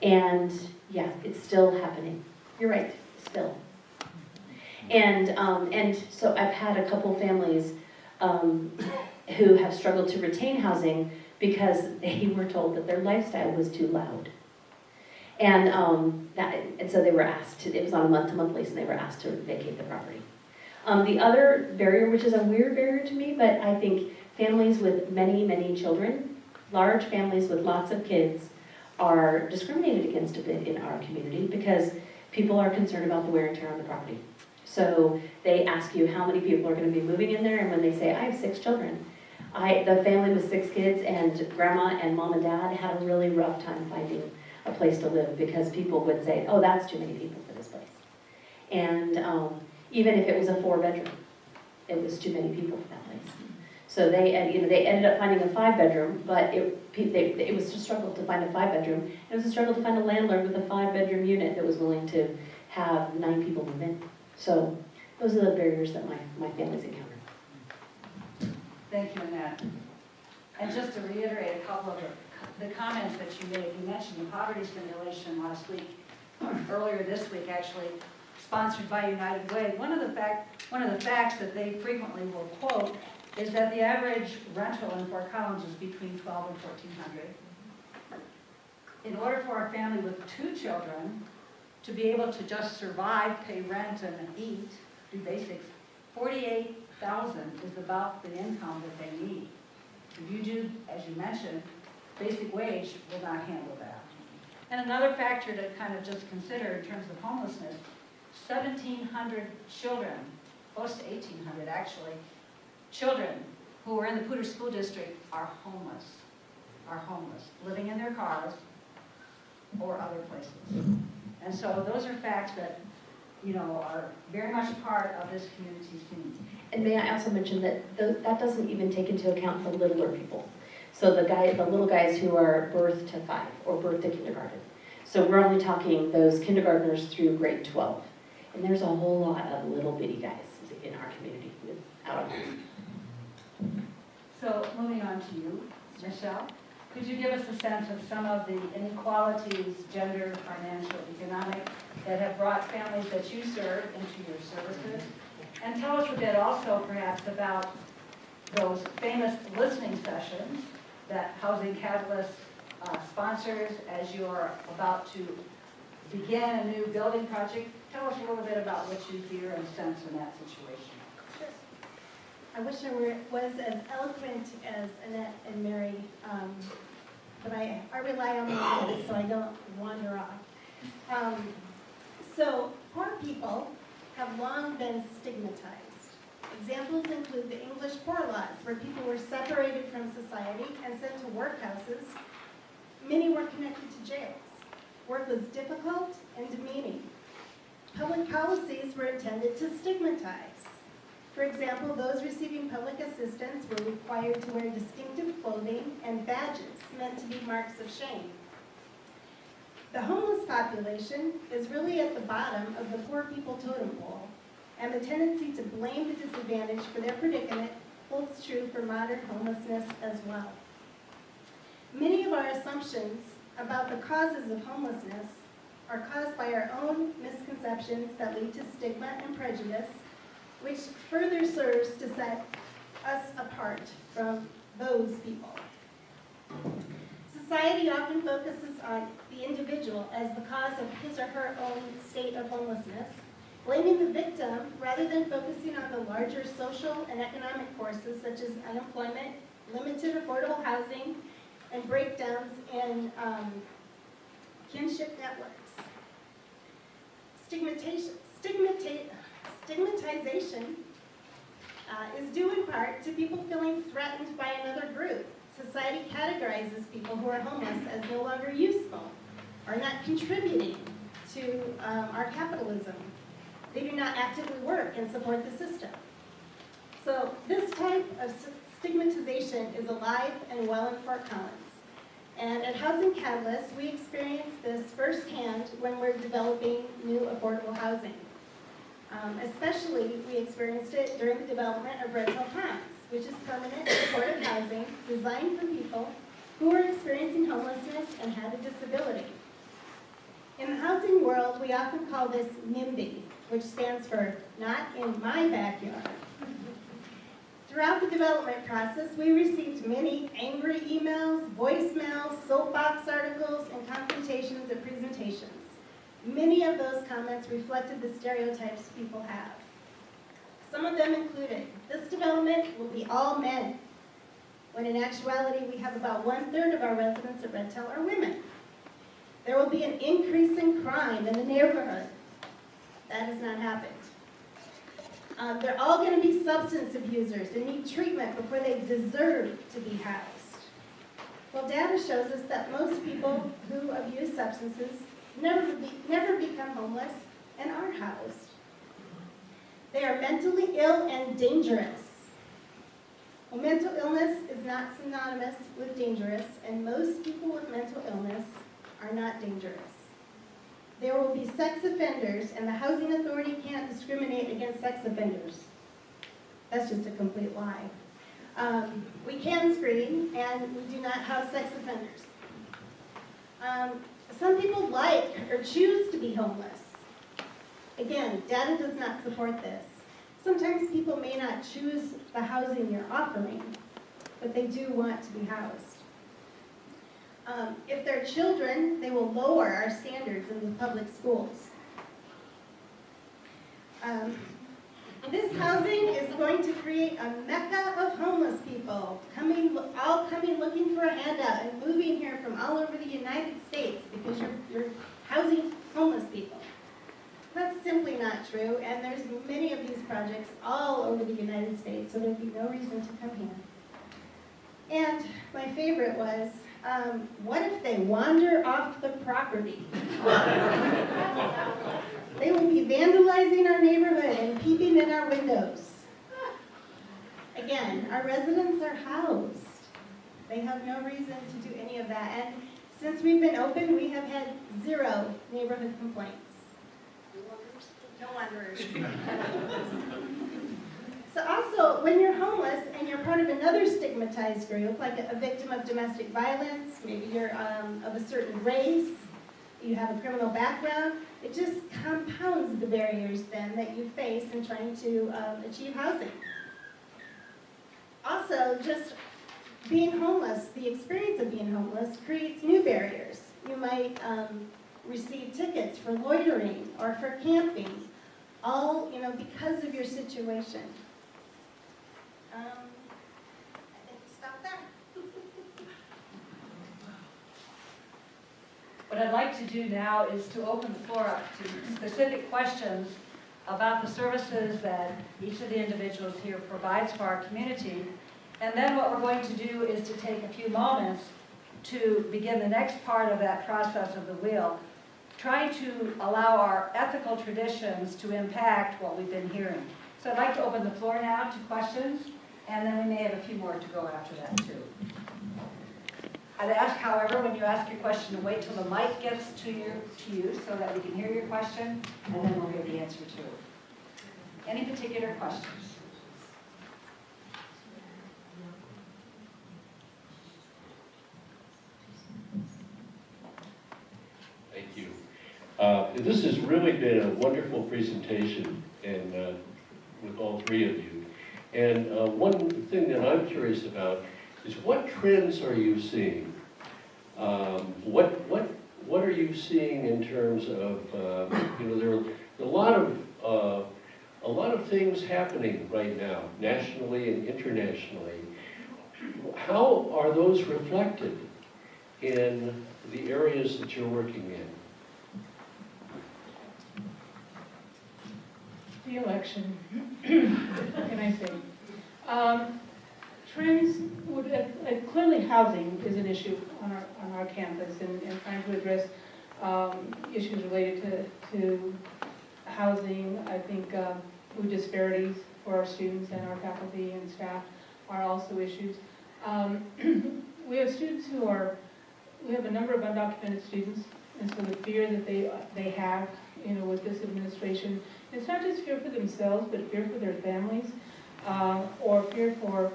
And yeah, it's still happening. You're right, still. And so I've had a couple families who have struggled to retain housing because they were told that their lifestyle was too loud. And so they were asked to, it was on a month-to-month lease, and they were asked to vacate the property. The other barrier, which is a weird barrier to me, but I think families with many, many children, large families with lots of kids, are discriminated against a bit in our community because people are concerned about the wear and tear on the property. So they ask you how many people are going to be moving in there, and when they say, I have 6 children, the family with 6 kids and grandma and mom and dad had a really rough time finding a place to live because people would say, oh, that's too many people for this place. And even if it was a 4-bedroom, it was too many people for that place. So they ended up finding a 5-bedroom, but it was a struggle to find a 5-bedroom. It was a struggle to find a landlord with a 5-bedroom unit that was willing to have 9 people move in. So those are the barriers that my family's encountered. Thank you, Annette. And just to reiterate a couple of the comments that you made, you mentioned the poverty stimulation last week, earlier this week actually, sponsored by United Way. One of the facts that they frequently will quote is that the average rental in Fort Collins is between $1,200 and $1,400. In order for a family with 2 children to be able to just survive, pay rent, and eat, do basics, $48,000 is about the income that they need. If you do, as you mentioned, basic wage will not handle that. And another factor to kind of just consider in terms of homelessness, 1,700 children, close to 1,800 actually, children who are in the Poudre School District are homeless, living in their cars or other places. And so those are facts that, are very much a part of this community's scene. And may I also mention that that doesn't even take into account the littler people. So the little guys who are birth to 5 or birth to kindergarten. So we're only talking those kindergartners through grade 12. And there's a whole lot of little bitty guys in our community without a home. So moving on to you, Michele, could you give us a sense of some of the inequalities, gender, financial, economic, that have brought families that you serve into your services? And tell us a bit also perhaps about those famous listening sessions that Housing Catalyst sponsors as you are about to begin a new building project. Tell us a little bit about what you hear and sense in that situation. Sure. I wish I was as eloquent as Annette and Mary, but I rely on my words so I don't wander off. So poor people have long been stigmatized. Examples include the English Poor Laws, where people were separated from society and sent to workhouses Many were connected to jails. Work was difficult and demeaning. Public policies were intended to stigmatize. For example, those receiving public assistance were required to wear distinctive clothing and badges meant to be marks of shame. The homeless population is really at the bottom of the poor people totem pole, and the tendency to blame the disadvantaged for their predicament holds true for modern homelessness as well. Many of our assumptions about the causes of homelessness are caused by our own misconceptions that lead to stigma and prejudice, which further serves to set us apart from those people. Society often focuses on the individual as the cause of his or her own state of homelessness, blaming the victim rather than focusing on the larger social and economic forces such as unemployment, limited affordable housing, and breakdowns in kinship networks. Stigmatization is due in part to people feeling threatened by another group. Society categorizes people who are homeless as no longer useful or not contributing to our capitalism. They do not actively work and support the system. So this type of stigmatization is alive and well in Fort Collins. And at Housing Catalyst, we experience this firsthand when we're developing new affordable housing. Especially, we experienced it during the development of Red Tail Homes, which is permanent supportive housing designed for people who are experiencing homelessness and had a disability. In the housing world, we often call this NIMBY, which stands for Not in My Backyard. Throughout the development process, we received many angry emails, voicemails, soapbox articles, and confrontations at presentations. Many of those comments reflected the stereotypes people have. Some of them included, this development will be all men, when in actuality we have about 1/3 of our residents at Red Tail are women. There will be an increase in crime in the neighborhood. That has not happened. They're all going to be substance abusers and need treatment before they deserve to be housed. Well, data shows us that most people who abuse substances never become homeless and are housed. They are mentally ill and dangerous. Well, mental illness is not synonymous with dangerous, and most people with mental illness are not dangerous. There will be sex offenders, and the Housing Authority can't discriminate against sex offenders. That's just a complete lie. We can screen, and we do not house sex offenders. Some people like or choose to be homeless. Again, data does not support this. Sometimes people may not choose the housing you're offering, but they do want to be housed. If they're children, they will lower our standards in the public schools. This housing is going to create a mecca of homeless people, all coming looking for a handout and moving here from all over the United States because you're housing homeless people. That's simply not true, and there's many of these projects all over the United States, so there'd be no reason to come here. And my favorite was, what if they wander off the property? They will be vandalizing our neighborhood and peeping in our windows. Again, our residents are housed. They have no reason to do any of that. And since we've been open, we have had 0 neighborhood complaints. No wanderers. So also, when you're homeless and you're part of another stigmatized group, like a victim of domestic violence, maybe you're of a certain race, you have a criminal background, it just compounds the barriers then that you face in trying to achieve housing. Also, just being homeless, the experience of being homeless creates new barriers. You might receive tickets for loitering or for camping, all because of your situation. I think we'll stop there. What I'd like to do now is to open the floor up to specific questions about the services that each of the individuals here provides for our community. And then what we're going to do is to take a few moments to begin the next part of that process of the wheel, trying to allow our ethical traditions to impact what we've been hearing. So I'd like to open the floor now to questions, and then we may have a few more to go after that too. I'd ask, however, when you ask your question, to wait till the mic gets to you so that we can hear your question, and then we'll hear the answer to it. Any particular questions? Thank you. This has really been a wonderful presentation, and with all three of you. And one thing that I'm curious about is, what trends are you seeing? What are you seeing in terms of there are a lot of things happening right now, nationally and internationally. How are those reflected in the areas that you're working in? The election, what can I say? Trends would, clearly housing is an issue on our campus, and trying to address issues related to housing. I think food disparities for our students and our faculty and staff are also issues. We have students we have a number of undocumented students, and so the fear that they have, with this administration, it's not just fear for themselves, but fear for their families, or fear for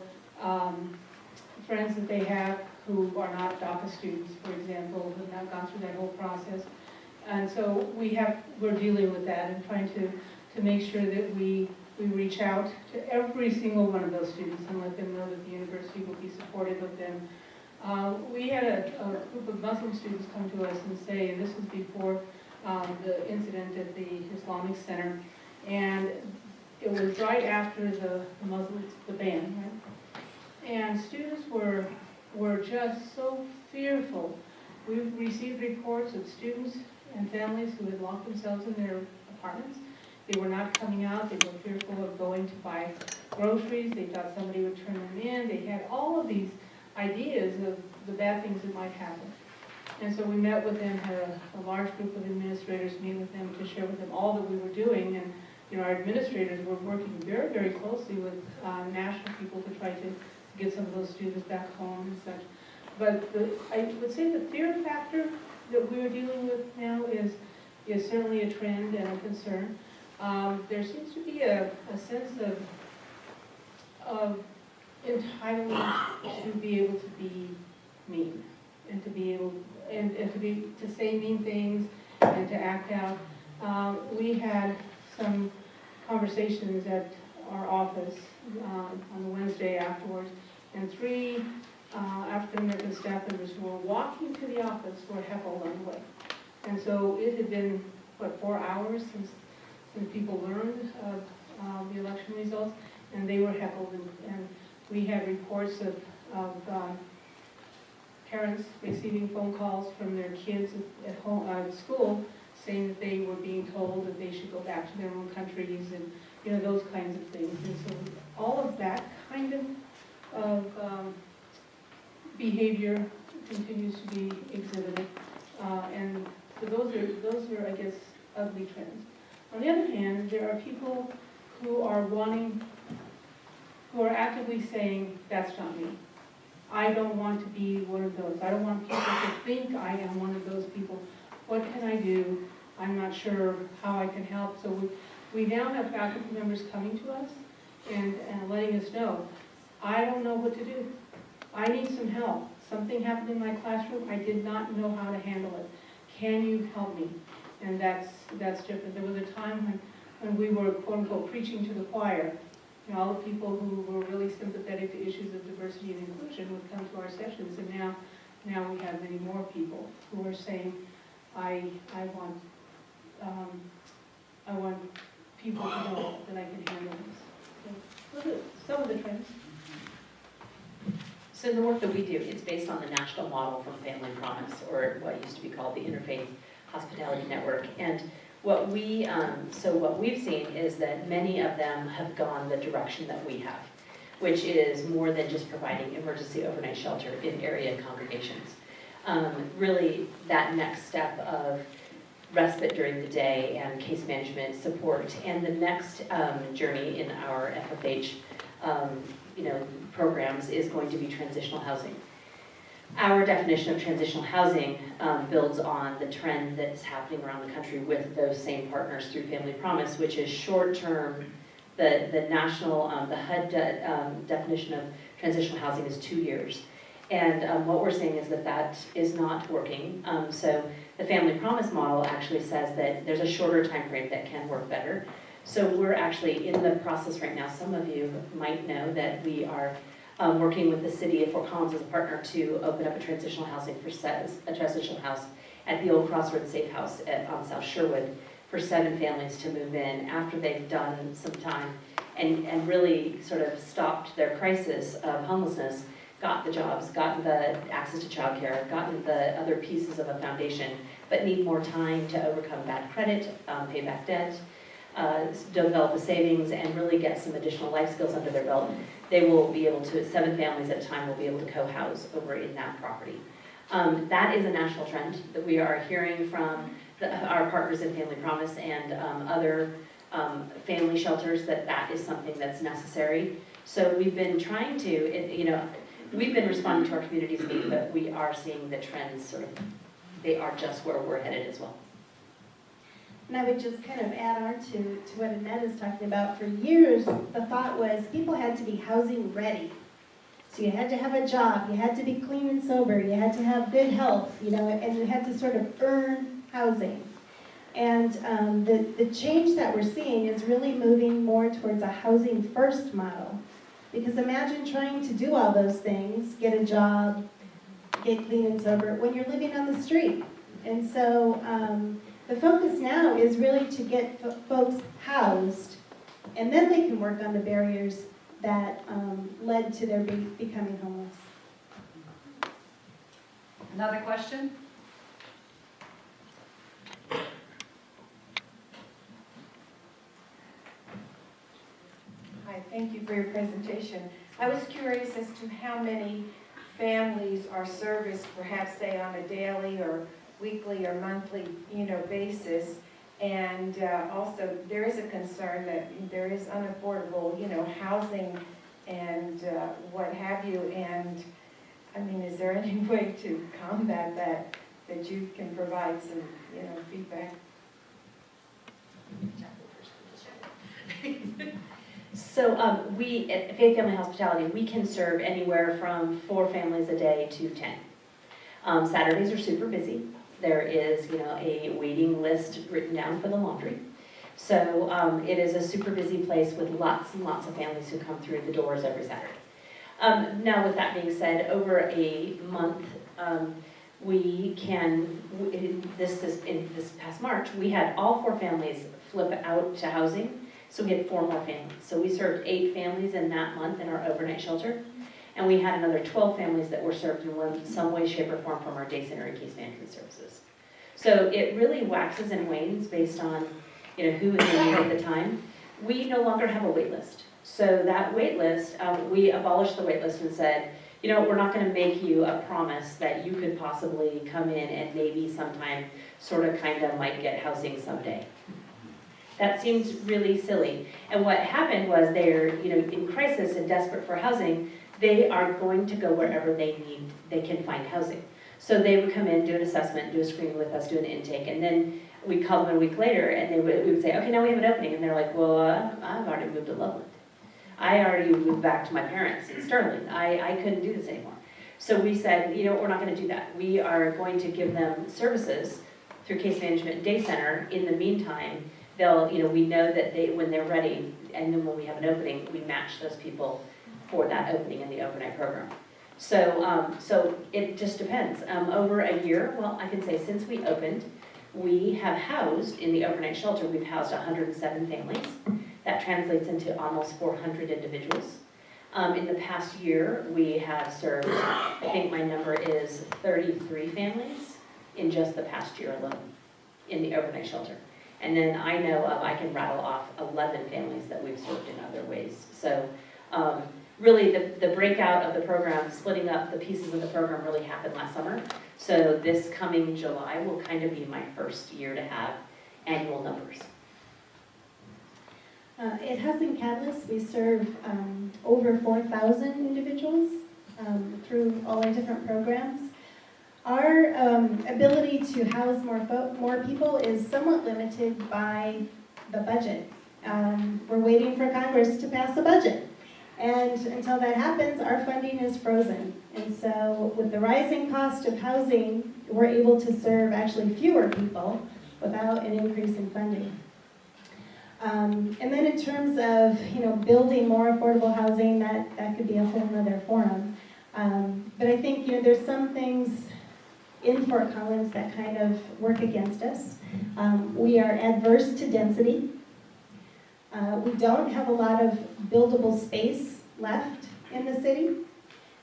friends that they have who are not DACA students, for example, who have not gone through that whole process. And so we're dealing with that and trying to make sure that we reach out to every single one of those students and let them know that the university will be supportive of them. We had a group of Muslim students come to us and say, and this was before the incident at the Islamic Center, and it was right after the ban, right? And students were just so fearful. We received reports of students and families who had locked themselves in their apartments. They were not coming out. They were fearful of going to buy groceries. They thought somebody would turn them in. They had all of these ideas of the bad things that might happen. And so we met with them, had a large group of administrators meet with them to share with them all that we were doing. And our administrators were working very, very closely with national people to try to get some of those students back home and such. But I would say the fear factor that we're dealing with now is certainly a trend and a concern. There seems to be a sense of entitlement to be able to be mean, and to be able to say mean things and to act out. We had some conversations at our office on the Wednesday afterwards, and 3 African-American staff members who were walking to the office were heckled on the way. And so it had been, 4 hours since people learned of the election results, and they were heckled. And we had reports of parents receiving phone calls from their kids at home, at school, saying that they were being told that they should go back to their own countries, and those kinds of things. And so all of that kind of behavior continues to be exhibited, and so those are, I guess, ugly trends. On the other hand, there are people who are actively saying, that's not me. I don't want to be one of those. I don't want people to think I am one of those people. What can I do? I'm not sure how I can help. So we now have faculty members coming to us and letting us know, I don't know what to do. I need some help. Something happened in my classroom. I did not know how to handle it. Can you help me? And that's different. There was a time when we were, quote unquote, preaching to the choir. All the people who were really sympathetic to issues of diversity and inclusion would come to our sessions, and now we have many more people who are saying, I want people to know that I can handle this. So, look at some of the trends. So the work that we do, it's based on the national model from Family Promise, or what used to be called the Interfaith Hospitality Network. And what we've seen is that many of them have gone the direction that we have, which is more than just providing emergency overnight shelter in area congregations. really that next step of respite during the day and case management support. And the next journey in our FFH programs is going to be transitional housing. Our definition of transitional housing builds on the trend that's happening around the country with those same partners through Family Promise, which is short-term. The national, the HUD definition of transitional housing is 2 years. And what we're seeing is that that is not working. So the Family Promise model actually says that there's a shorter time frame that can work better. So we're actually in the process right now. Some of you might know that we are working with the city of Fort Collins as a partner to open up a transitional housing for a transitional house at the old Crossroads Safe House on South Sherwood for 7 families to move in after they've done some time and really sort of stopped their crisis of homelessness, got the jobs, gotten the access to childcare, gotten the other pieces of a foundation, but need more time to overcome bad credit, pay back debt, develop a savings, and really get some additional life skills under their belt. They will be able to, 7 families at a time will be able to co-house over in that property. That is a national trend that we are hearing from our partners in Family Promise and other family shelters that is something that's necessary. So we've been trying to, we've been responding to our community's need, but we are seeing the trends sort of, they are just where we're headed as well. And I would just kind of add on to what Annette is talking about. For years, the thought was people had to be housing ready. So you had to have a job, you had to be clean and sober, you had to have good health, and you had to sort of earn housing. And the change that we're seeing is really moving more towards a housing first model. Because imagine trying to do all those things, get a job, get clean and sober, when you're living on the street. And so the focus now is really to get folks housed, and then they can work on the barriers that led to their becoming homeless. Another question? Hi, thank you for your presentation. I was curious as to how many families are serviced, perhaps say on a daily or weekly or monthly, basis. And also, there is a concern that there is unaffordable, housing and what have you. And I mean, is there any way to combat that you can provide some, feedback? So we, at Faith Family Hospitality, we can serve anywhere from 4 families a day to 10. Saturdays are super busy. There is, a waiting list written down for the laundry. So it is a super busy place with lots and lots of families who come through the doors every Saturday. Now, with that being said, over a month, we can, in this past March, we had all 4 families flip out to housing. So we had 4 more families. So we served 8 families in that month in our overnight shelter. And we had another 12 families that were served in some way, shape, or form from our day center and case management services. So it really waxes and wanes based on, who is in need at the time. We no longer have a wait list. So that wait list, we abolished the wait list and said, we're not going to make you a promise that you could possibly come in and maybe sometime might get housing someday. That seems really silly. And what happened was they're, in crisis and desperate for housing, they are going to go wherever they can find housing. So they would come in, do an assessment, do a screening with us, do an intake, and then we call them a week later, and we would say, okay, now we have an opening. And they're like, well, I've already moved to Loveland. I already moved back to my parents in Sterling. I couldn't do this anymore. So we said, we're not going to do that. We are going to give them services through case management and day center. In the meantime, they'll, we know that when they're ready, and then when we have an opening, we match those people for that opening in the overnight program. So, so it just depends. Over a year, well, I can say since we opened, we have housed, in the overnight shelter, we've housed 107 families. That translates into almost 400 individuals. In the past year, we have served, I think my number is 33 families in just the past year alone in the overnight shelter. And then I know of, I can rattle off 11 families that we've served in other ways. So really the breakout of the program, splitting up the pieces of the program really happened last summer. So this coming July will kind of be my first year to have annual numbers. At Housing Catalyst, we serve over 4,000 individuals through all our different programs. Our ability to house more people is somewhat limited by the budget. We're waiting for Congress to pass a budget. And until that happens, our funding is frozen. And so with the rising cost of housing, we're able to serve actually fewer people without an increase in funding. And then in terms of, building more affordable housing, that could be a whole nother forum. But I think, there's some things in Fort Collins that kind of work against us. We are adverse to density. We don't have a lot of buildable space left in the city.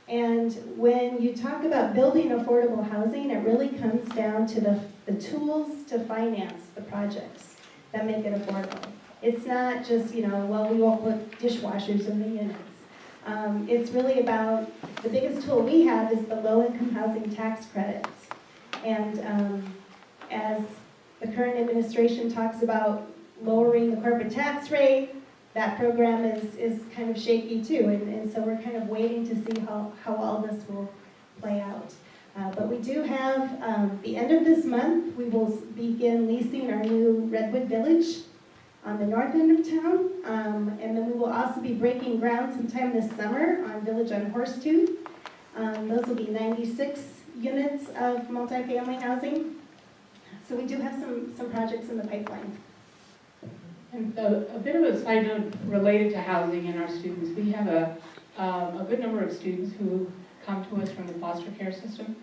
And when you talk about building affordable housing, it really comes down to the tools to finance the projects that make it affordable. It's not just, we won't put dishwashers in the units. It's really about, the biggest tool we have is the low-income housing tax credits. And as the current administration talks about lowering the corporate tax rate, that program is kind of shaky too. And so we're kind of waiting to see how all this will play out. But we do have, the end of this month, we will begin leasing our new Redwood Village on the north end of town. And then we will also be breaking ground sometime this summer on Village on Horsetooth. Those will be 96 units of multifamily housing. So we do have some projects in the pipeline. And a bit of a side note related to housing and our students. We have a good number of students who come to us from the foster care system.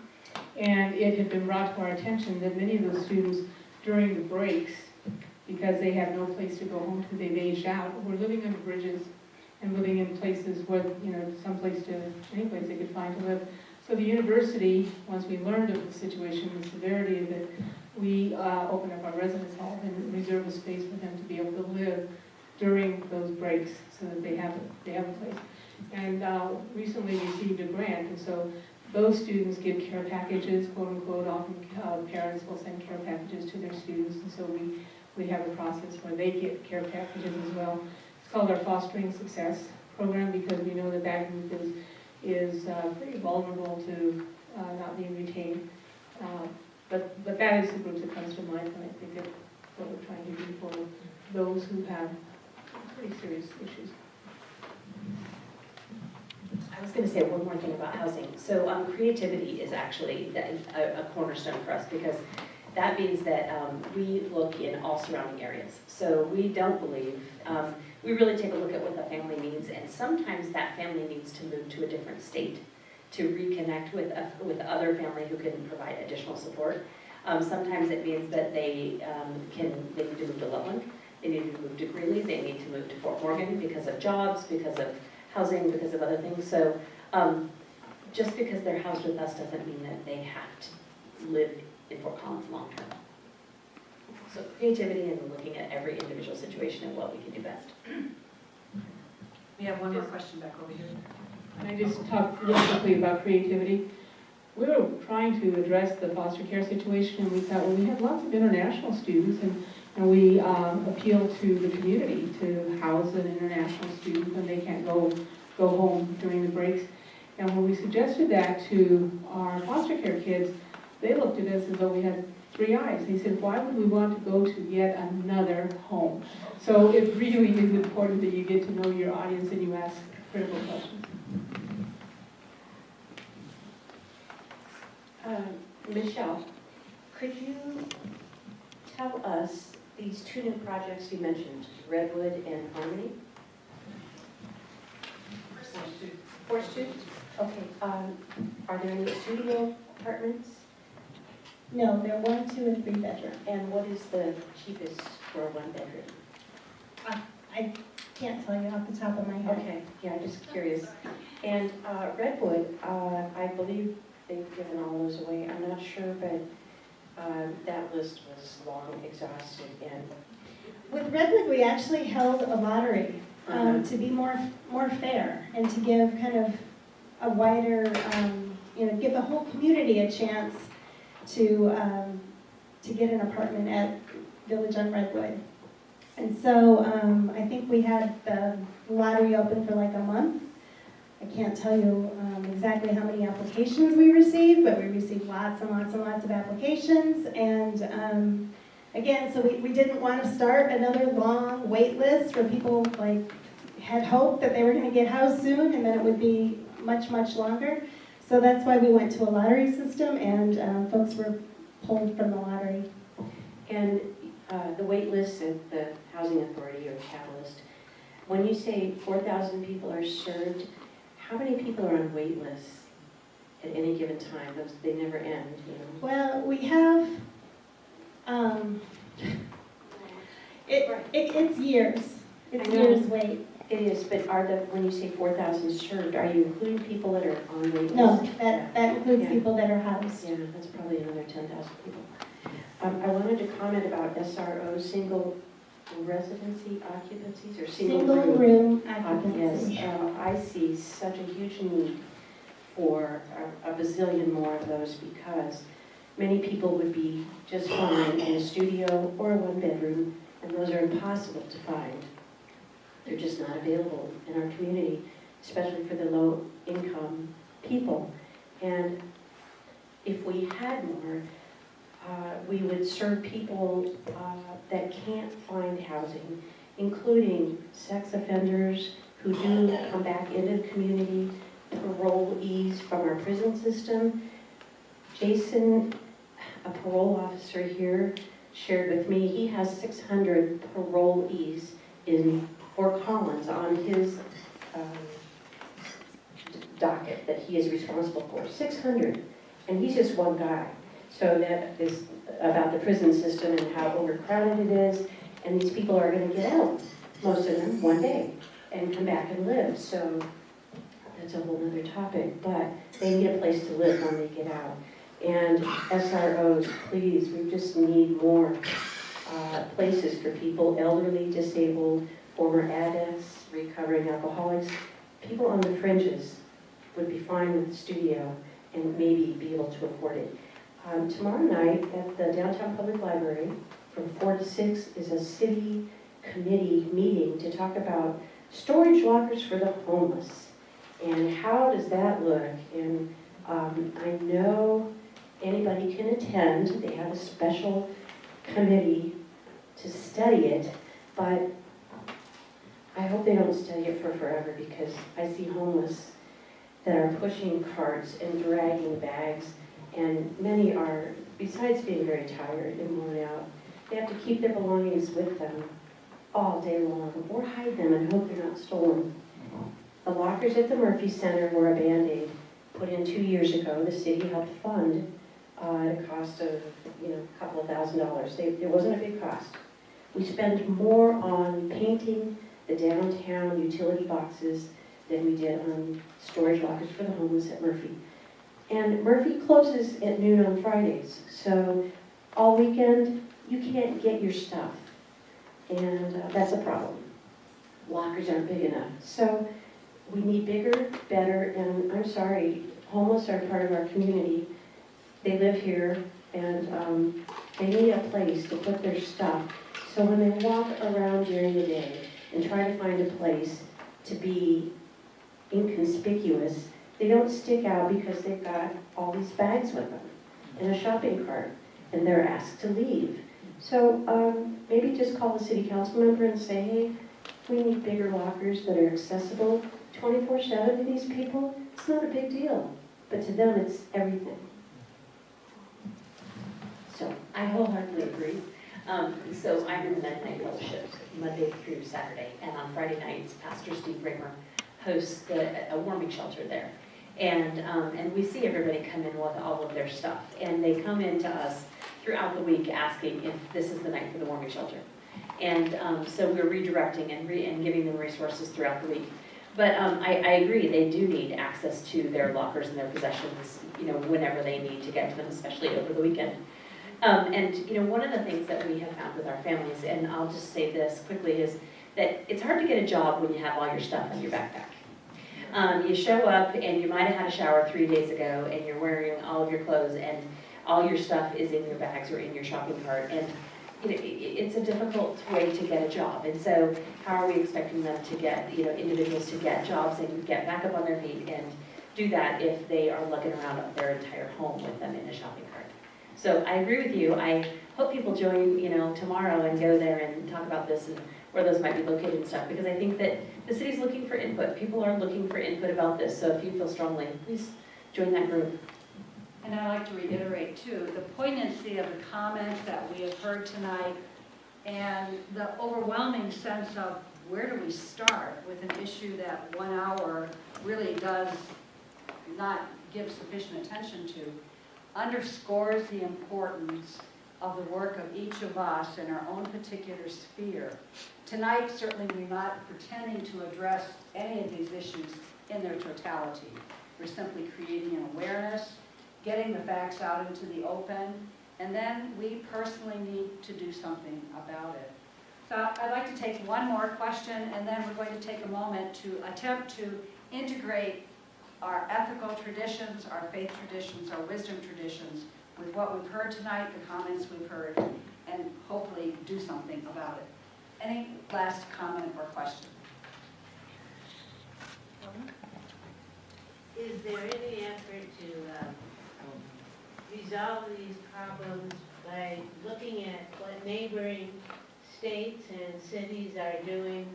And it had been brought to our attention that many of those students during the breaks, because they have no place to go home to, they've aged out, were living under bridges and living in places where, any place they could find to live. So the university, once we learned of the situation, the severity of it, we opened up our residence hall and reserved a space for them to be able to live during those breaks so that they have a place. And recently received a grant, and so those students give care packages, quote unquote. Often parents will send care packages to their students, and so we have a process where they get care packages as well. It's called our Fostering Success program because we know that group is pretty vulnerable to not being retained. But that is the group that comes to mind when I think of what we're trying to do for those who have pretty serious issues. I was going to say one more thing about housing. So creativity is actually a cornerstone for us because that means that we look in all surrounding areas. So we don't believe, we really take a look at what the family needs, and sometimes that family needs to move to a different state to reconnect with other family who can provide additional support. Sometimes it means that they need to move to Loveland, they need to move to Greeley, they need to move to Fort Morgan because of jobs, because of housing, because of other things. So just because they're housed with us doesn't mean that they have to live in Fort Collins long term. So creativity and looking at every individual situation and what we can do best. We have one more question back over here. And I just talked real quickly about creativity. We were trying to address the foster care situation, and we thought, well, we have lots of international students, and we appeal to the community to house an international student when they can't go home during the breaks. And when we suggested that to our foster care kids, they looked at us as though we had three eyes. They said, why would we want to go to yet another home? So it really is important that you get to know your audience and you ask critical questions. Michele, could you tell us these two new projects you mentioned, Redwood and Harmony? Horsetooth? Okay, are there any studio apartments? No, they're 1, 2, and 3 bedroom. And what is the cheapest for a one bedroom? I can't tell you off the top of my head. Okay, yeah, just curious. And Redwood, I believe they've given all those away. I'm not sure, but that list was long, exhausted, and With Redwood, we actually held a lottery to be more fair and to give kind of a wider, give the whole community a chance to get an apartment at Village on Redwood. And so I think we had the lottery open for like a month. I can't tell you exactly how many applications we received, but we received lots and lots and lots of applications. And again, so we didn't want to start another long wait list where people like had hoped that they were going to get housed soon and then it would be much, much longer. So that's why we went to a lottery system, and folks were pulled from the lottery. And the wait list at the Housing Authority or Catalyst, when you say 4,000 people are served, how many people are on wait lists at any given time? Those, they never end, you know? Well, we have, it's years. It's I know. years wait. It is, but are the, when you say 4,000 served, are you including people that are on wait lists? No, that includes Yeah. people that are housed. Yeah, that's probably another 10,000 people. I wanted to comment about SRO, single residency occupancies, or single room. room occupancy. Yes, I see such a huge need for a bazillion more of those, because many people would be just fine in a studio or a one-bedroom, and those are impossible to find. They're just not available in our community, especially for the low-income people. And if we had more, we would serve people that can't find housing, including sex offenders who do come back into the community, parolees from our prison system. Jason, a parole officer here, shared with me he has 600 parolees in Fort Collins on his docket that he is responsible for. 600, and he's just one guy. So that is about the prison system and how overcrowded it is, and these people are going to get out, most of them, one day, and come back and live. So that's a whole other topic, but they need a place to live when they get out. And SROs, please, we just need more places for people, elderly, disabled, former addicts, recovering alcoholics. People on the fringes would be fine with the studio and maybe be able to afford it. Tomorrow night at the Downtown Public Library from 4 to 6 is a city committee meeting to talk about storage lockers for the homeless. And how does that look? And I know anybody can attend. They have a special committee to study it, but I hope they don't study it for forever, because I see homeless that are pushing carts and dragging bags. And many are, besides being very tired and worn out, they have to keep their belongings with them all day long, or hide them and hope they're not stolen. The lockers at the Murphy Center were a Band-Aid put in 2 years ago. The city helped fund at a cost of, a couple of $1,000s. It wasn't a big cost. We spend more on painting the downtown utility boxes than we did on storage lockers for the homeless at Murphy. And Murphy closes at noon on Fridays, so all weekend you can't get your stuff, and that's a problem. Lockers aren't big enough, so we need bigger, better, and I'm sorry, homeless are part of our community. They live here, and they need a place to put their stuff, so when they walk around during the day and try to find a place to be inconspicuous, they don't stick out because they've got all these bags with them and a shopping cart, and they're asked to leave. So maybe just call the city council member and say, hey, we need bigger lockers that are accessible 24/7 to these people. It's not a big deal, but to them it's everything. So I wholeheartedly agree. So I'm in the night fellowship Monday through Saturday, and on Friday nights, Pastor Steve Raymer hosts a warming shelter there. And we see everybody come in with all of their stuff, and they come in to us throughout the week asking if this is the night for the warming shelter. And so we're redirecting and giving them resources throughout the week. But I agree, they do need access to their lockers and their possessions, whenever they need to get to them, especially over the weekend. And one of the things that we have found with our families, and I'll just say this quickly, is that it's hard to get a job when you have all your stuff in your backpack. You show up and you might have had a shower 3 days ago and you're wearing all of your clothes, and all your stuff is in your bags or in your shopping cart, and it's a difficult way to get a job. And so how are we expecting them to get, individuals to get jobs and get back up on their feet and do that if they are lugging around their entire home with them in a shopping cart? So I agree with you. I hope people join, tomorrow and go there and talk about this and where those might be located and stuff, because I think that the city's looking for input. People are looking for input about this, so if you feel strongly, please join that group. And I'd like to reiterate too, the poignancy of the comments that we have heard tonight and the overwhelming sense of where do we start with an issue that 1 hour really does not give sufficient attention to, underscores the importance of the work of each of us in our own particular sphere. Tonight, certainly we're not pretending to address any of these issues in their totality. We're simply creating an awareness, getting the facts out into the open, and then we personally need to do something about it. So I'd like to take one more question, and then we're going to take a moment to attempt to integrate our ethical traditions, our faith traditions, our wisdom traditions with what we've heard tonight, the comments we've heard, and hopefully do something about it. Any last comment or question? Is there any effort to resolve these problems by looking at what neighboring states and cities are doing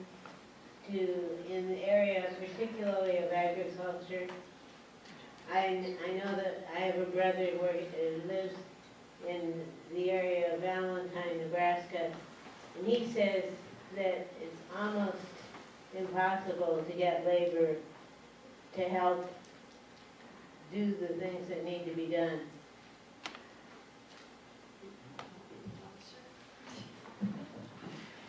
in the area particularly of agriculture? I know that I have a brother who lives in the area of Valentine, Nebraska, and he says that it's almost impossible to get labor to help do the things that need to be done.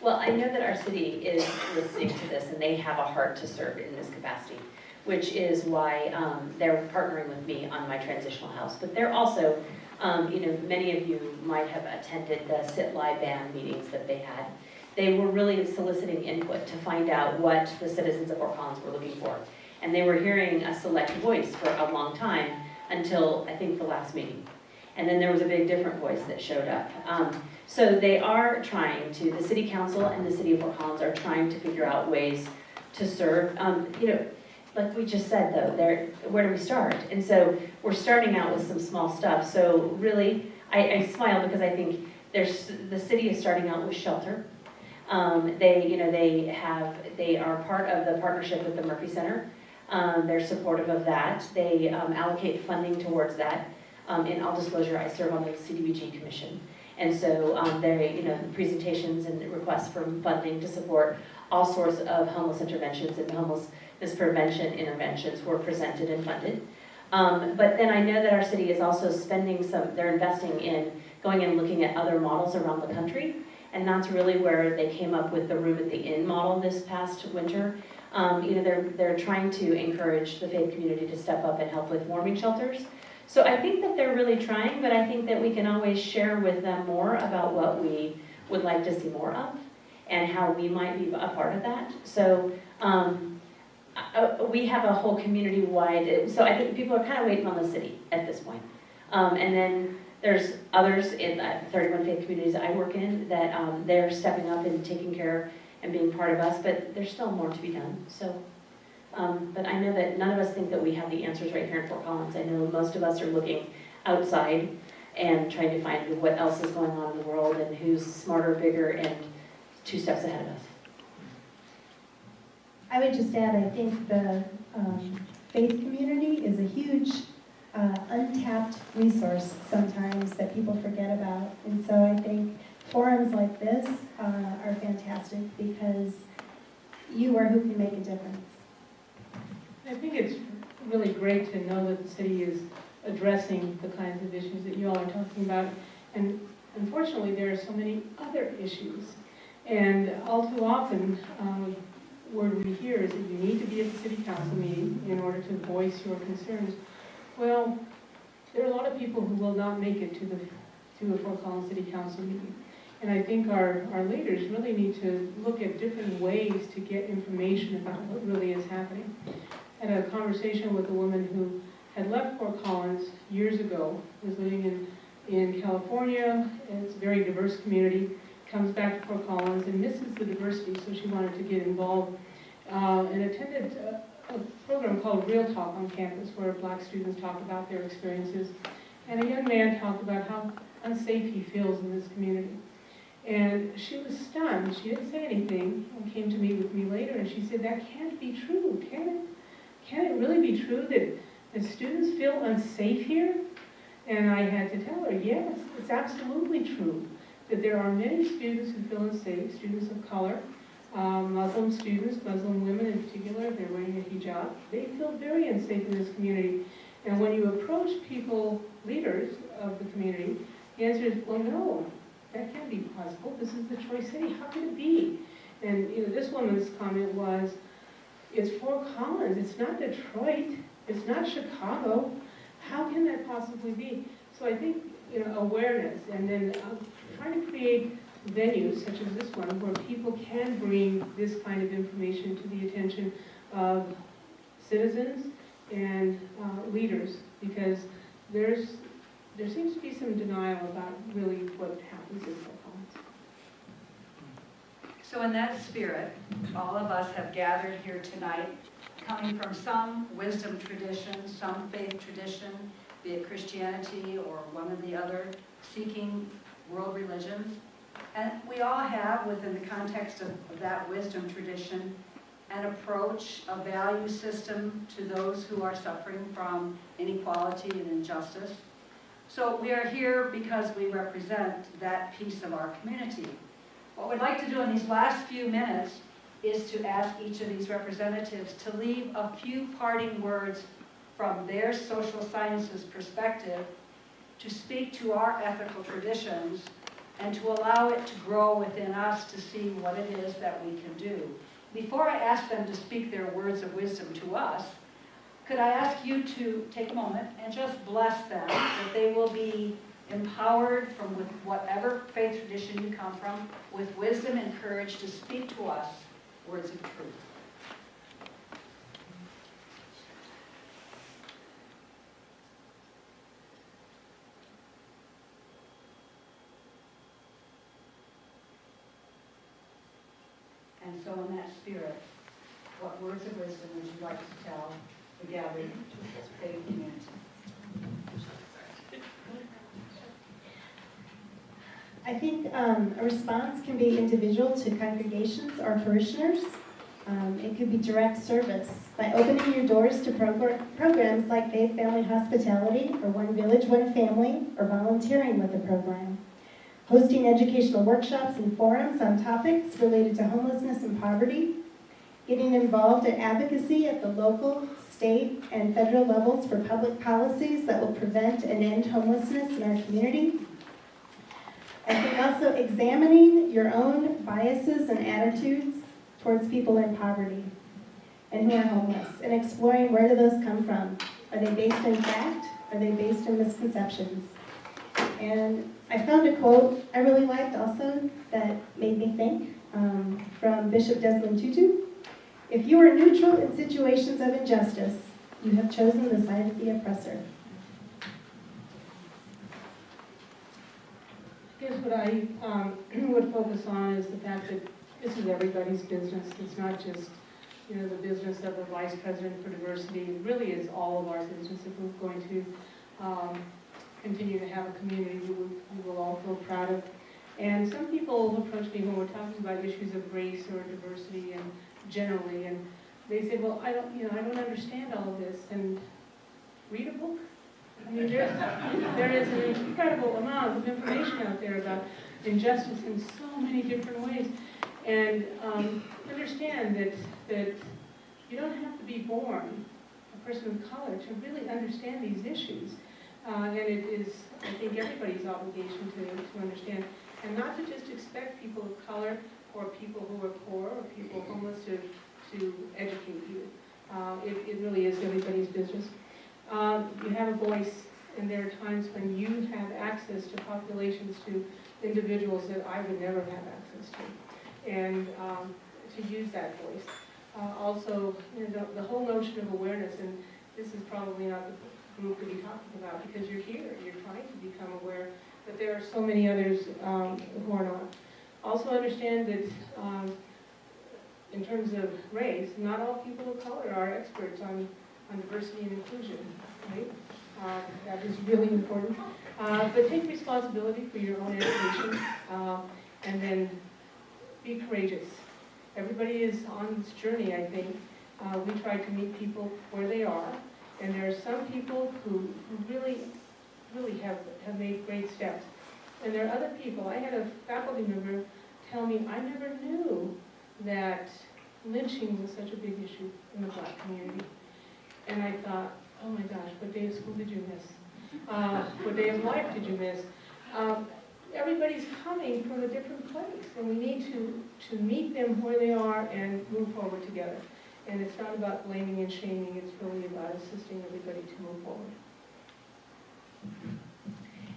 Well, I know that our city is listening to this, and they have a heart to serve in this capacity, which is why they're partnering with me on my transitional house. But they're also, many of you might have attended the sit-lie-ban meetings that they had. They were really soliciting input to find out what the citizens of Fort Collins were looking for. And they were hearing a select voice for a long time until, I think, the last meeting. And then there was a big different voice that showed up. So they are trying to, the city council and the city of Fort Collins are trying to figure out ways to serve. Like we just said though, where do we start? And so we're starting out with some small stuff. So really, I smile because I think the city is starting out with shelter. They are part of the partnership with the Murphy Center. They're supportive of that. They allocate funding towards that. In all disclosure, I serve on the CDBG commission. And so the presentations and requests for funding to support all sorts of homeless interventions and homelessness prevention interventions were presented and funded. But then I know that our city is also they're investing in going and looking at other models around the country. And that's really where they came up with the Room at the Inn model this past winter. They're trying to encourage the faith community to step up and help with warming shelters. So I think that they're really trying, but I think that we can always share with them more about what we would like to see more of and how we might be a part of that. So we have a whole community-wide, so I think people are kind of waiting on the city at this point. And then there's others in 31 faith communities I work in that they're stepping up and taking care and being part of us, but there's still more to be done. So. But I know that none of us think that we have the answers right here in Fort Collins. I know most of us are looking outside and trying to find what else is going on in the world and who's smarter, bigger, and 2 steps ahead of us. I would just add, I think the faith community is a huge untapped resource sometimes that people forget about. And so I think forums like this are fantastic because you are who can make a difference. I think it's really great to know that the city is addressing the kinds of issues that you all are talking about. And unfortunately, there are so many other issues. And all too often, word we hear is that you need to be at the city council meeting in order to voice your concerns. Well, there are a lot of people who will not make it to a Fort Collins City Council meeting. And I think our leaders really need to look at different ways to get information about what really is happening. I had a conversation with a woman who had left Fort Collins years ago, was living in in California, and it's a very diverse community, comes back to Fort Collins and misses the diversity, so she wanted to get involved and attended a program called Real Talk on campus, where Black students talk about their experiences. And a young man talked about how unsafe he feels in this community. And she was stunned. She didn't say anything and came to meet with me later, and she said, that can't be true, can it? Can it really be true that students feel unsafe here? And I had to tell her, yes, it's absolutely true, that there are many students who feel unsafe, students of color, Muslim students, Muslim women in particular, if they're wearing a hijab, they feel very unsafe in this community. And when you approach people, leaders of the community, the answer is, well, no, that can't be possible. This is Detroit City. How could it be? And this woman's comment was, it's Fort Collins. It's not Detroit. It's not Chicago. How can that possibly be? So I think awareness, and then trying to create venues such as this one where people can bring this kind of information to the attention of citizens and leaders, because there seems to be some denial about really what happens in Fort Collins. So in that spirit, all of us have gathered here tonight, coming from some wisdom tradition, some faith tradition, be it Christianity or one of the other, seeking world religions. And we all have, within the context of that wisdom tradition, an approach, a value system to those who are suffering from inequality and injustice. So we are here because we represent that piece of our community. What we'd like to do in these last few minutes is to ask each of these representatives to leave a few parting words from their social sciences perspective to speak to our ethical traditions and to allow it to grow within us to see what it is that we can do. Before I ask them to speak their words of wisdom to us, could I ask you to take a moment and just bless them, that they will be empowered from whatever faith tradition you come from, with wisdom and courage to speak to us words of truth. And so in that spirit, what words of wisdom would you like to tell the gathered faith community? I think a response can be individual to congregations or parishioners. It could be direct service by opening your doors to programs like Faith Family Hospitality or One Village, One Family, or volunteering with the program. Hosting educational workshops and forums on topics related to homelessness and poverty. Getting involved in advocacy at the local, state, and federal levels for public policies that will prevent and end homelessness in our community. I think also examining your own biases and attitudes towards people in poverty and who are homeless, and exploring where do those come from. Are they based in fact? Are they based in misconceptions? And I found a quote I really liked also that made me think, from Bishop Desmond Tutu. If you are neutral in situations of injustice, you have chosen the side of the oppressor. I guess what I would focus on is the fact that this is everybody's business. It's not just the business of the vice president for diversity. It really is all of our business if we're going to continue to have a community we will all feel proud of. And some people approach me when we're talking about issues of race or diversity and generally, and they say, well, I don't understand all of this. And read a book. I mean, there is an incredible amount of information out there about injustice in so many different ways. And understand that you don't have to be born a person of color to really understand these issues. And it is, I think, everybody's obligation to understand, and not to just expect people of color or people who are poor or people homeless to educate you. It really is everybody's business. You have a voice, and there are times when you have access to populations, to individuals that I would never have access to, and to use that voice. Also, the whole notion of awareness, and this is probably not group to be talking about, because you're here, you're trying to become aware that there are so many others who are not. Also understand that in terms of race, not all people of color are experts on diversity and inclusion, right? That is really important. But take responsibility for your own education, and then be courageous. Everybody is on this journey, I think. We try to meet people where they are, and there are some people who really have made great steps. And there are other people. I had a faculty member tell me, I never knew that lynching was such a big issue in the Black community. And I thought, oh my gosh, what day of school did you miss? What day of life did you miss? Everybody's coming from a different place, and we need to meet them where they are and move forward together. And it's not about blaming and shaming, it's really about assisting everybody to move forward.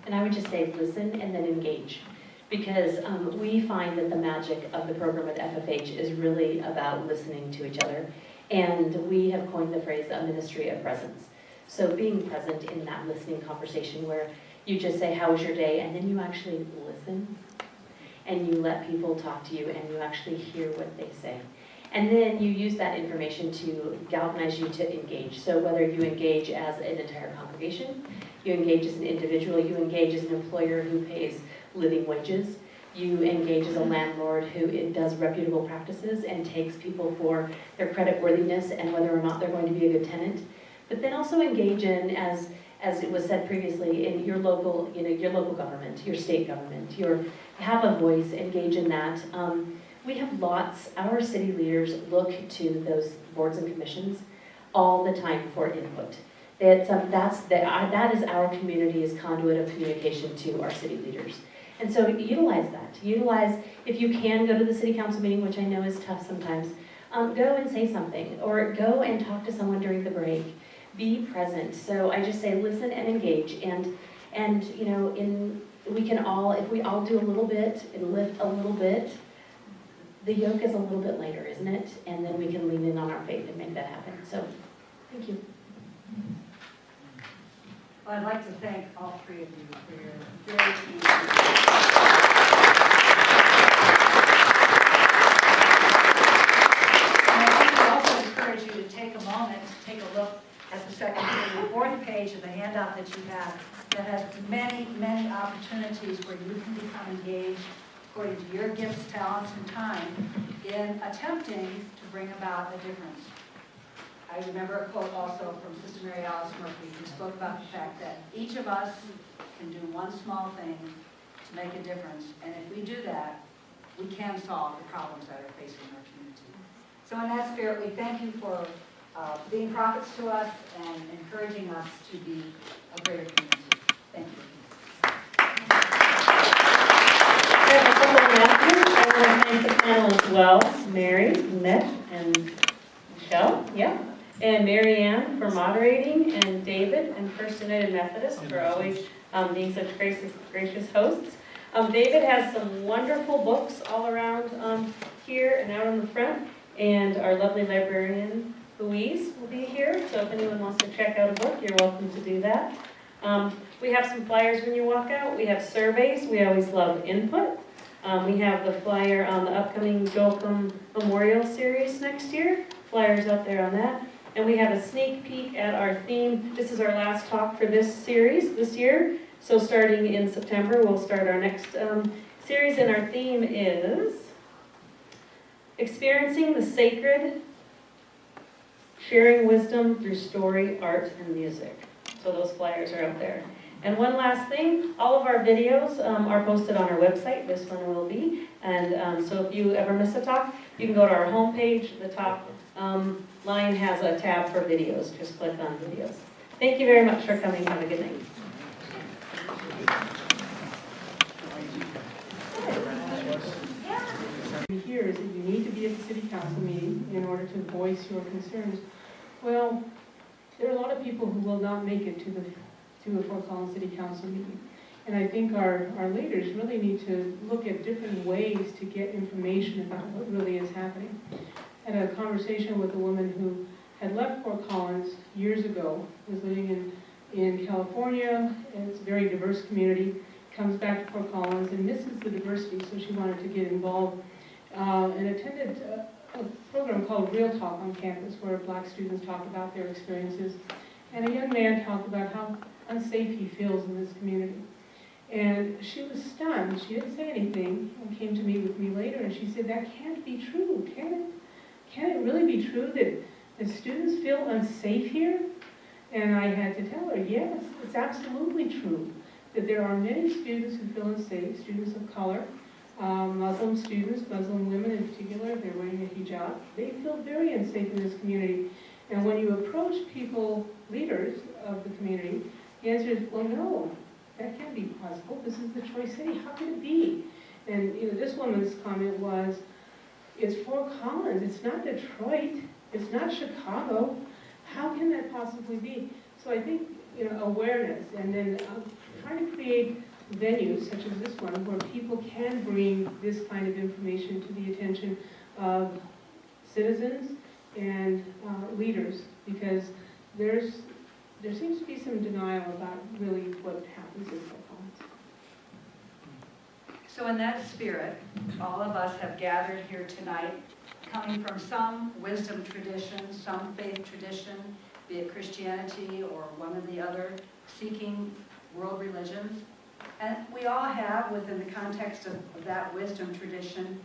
And I would just say listen and then engage. Because we find that the magic of the program at FFH is really about listening to each other. And we have coined the phrase a ministry of presence. So being present in that listening conversation where you just say, how was your day? And then you actually listen. And you let people talk to you and you actually hear what they say. And then you use that information to galvanize you to engage. So whether you engage as an entire congregation, you engage as an individual, you engage as an employer who pays living wages, you engage as a landlord who does reputable practices and takes people for their creditworthiness and whether or not they're going to be a good tenant. But then also engage in, as it was said previously, in your local, your local government, your state government, have a voice, engage in that. We have lots, our city leaders look to those boards and commissions all the time for input. That is our community's conduit of communication to our city leaders. And so utilize that. Utilize, if you can go to the city council meeting, which I know is tough sometimes, go and say something, or go and talk to someone during the break. Be present. So I just say listen and engage. And we can all, if we all do a little bit and lift a little bit, the yoke is a little bit lighter, isn't it? And then we can lean in on our faith and make that happen. So, thank you. Well, I'd like to thank all three of you for your very easy. And I think I also encourage you to take a moment to take a look at the second page, the fourth page of the handout that you have that has many, many opportunities where you can become engaged according to your gifts, talents, and time in attempting to bring about a difference. I remember a quote also from Sister Mary Alice Murphy, who spoke about the fact that each of us can do one small thing to make a difference, and if we do that, we can solve the problems that are facing our community. So in that spirit, we thank you for being prophets to us and encouraging us to be a greater community. Thank you. I have a couple of announcements. I want to thank the panel as well, Mary, Annette, and Michele, and Mary Ann for moderating, and David and First United Methodist for always being such gracious hosts. David has some wonderful books all around here and out in the front, and our lovely librarian, Louise, will be here, so if anyone wants to check out a book, you're welcome to do that. We have some flyers when you walk out. We have surveys. We always love input. We have the flyer on the upcoming Joachim Memorial Series next year. Flyers out there on that. And we have a sneak peek at our theme. This is our last talk for this series this year. So starting in September, we'll start our next series, and our theme is Experiencing the Sacred, Sharing Wisdom Through Story, Art, and Music. So those flyers are out there. And one last thing, all of our videos are posted on our website. This one will be. And so if you ever miss a talk, you can go to our homepage. The top line has a tab for videos. Just click on videos. Thank you very much for coming. Have a good night. Here is that you need to be at the city council meeting in order to voice your concerns. Well, there are a lot of people who will not make it to a Fort Collins City Council meeting. And I think our leaders really need to look at different ways to get information about what really is happening. I had a conversation with a woman who had left Fort Collins years ago, was living in California, and it's a very diverse community, comes back to Fort Collins and misses the diversity, so she wanted to get involved and attended a program called Real Talk on campus, where Black students talk about their experiences. And a young man talked about how unsafe he feels in this community. And she was stunned. She didn't say anything and came to meet with me later, and she said, that can't be true, can it? Can it really be true that students feel unsafe here? And I had to tell her, yes, it's absolutely true, that there are many students who feel unsafe, students of color, Muslim students, Muslim women in particular, they're wearing a hijab. They feel very unsafe in this community. And when you approach people, leaders of the community, the answer is, well, no, that can't be possible. This is the Troy City. How can it be? And this woman's comment was, it's Fort Collins. It's not Detroit. It's not Chicago. How can that possibly be? So I think awareness, and then trying to create venues such as this one where people can bring this kind of information to the attention of citizens and leaders, because there seems to be some denial about really what happens in Fort Collins. So in that spirit, all of us have gathered here tonight, coming from some wisdom tradition, some faith tradition, be it Christianity or one of the other, seeking world religions. And we all have, within the context of that wisdom tradition,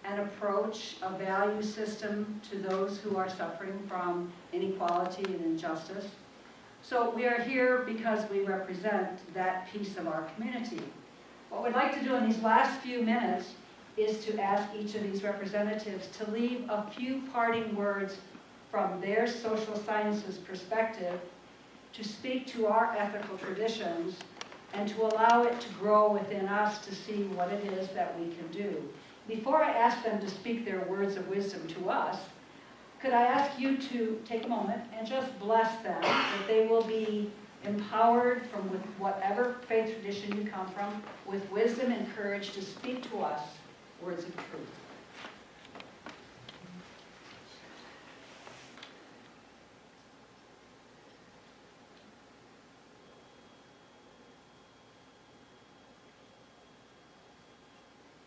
an approach, a value system to those who are suffering from inequality and injustice. So we are here because we represent that piece of our community. What we'd like to do in these last few minutes is to ask each of these representatives to leave a few parting words from their social sciences perspective to speak to our ethical traditions and to allow it to grow within us to see what it is that we can do. Before I ask them to speak their words of wisdom to us, could I ask you to take a moment and just bless them, that they will be empowered from whatever faith tradition you come from, with wisdom and courage to speak to us words of truth.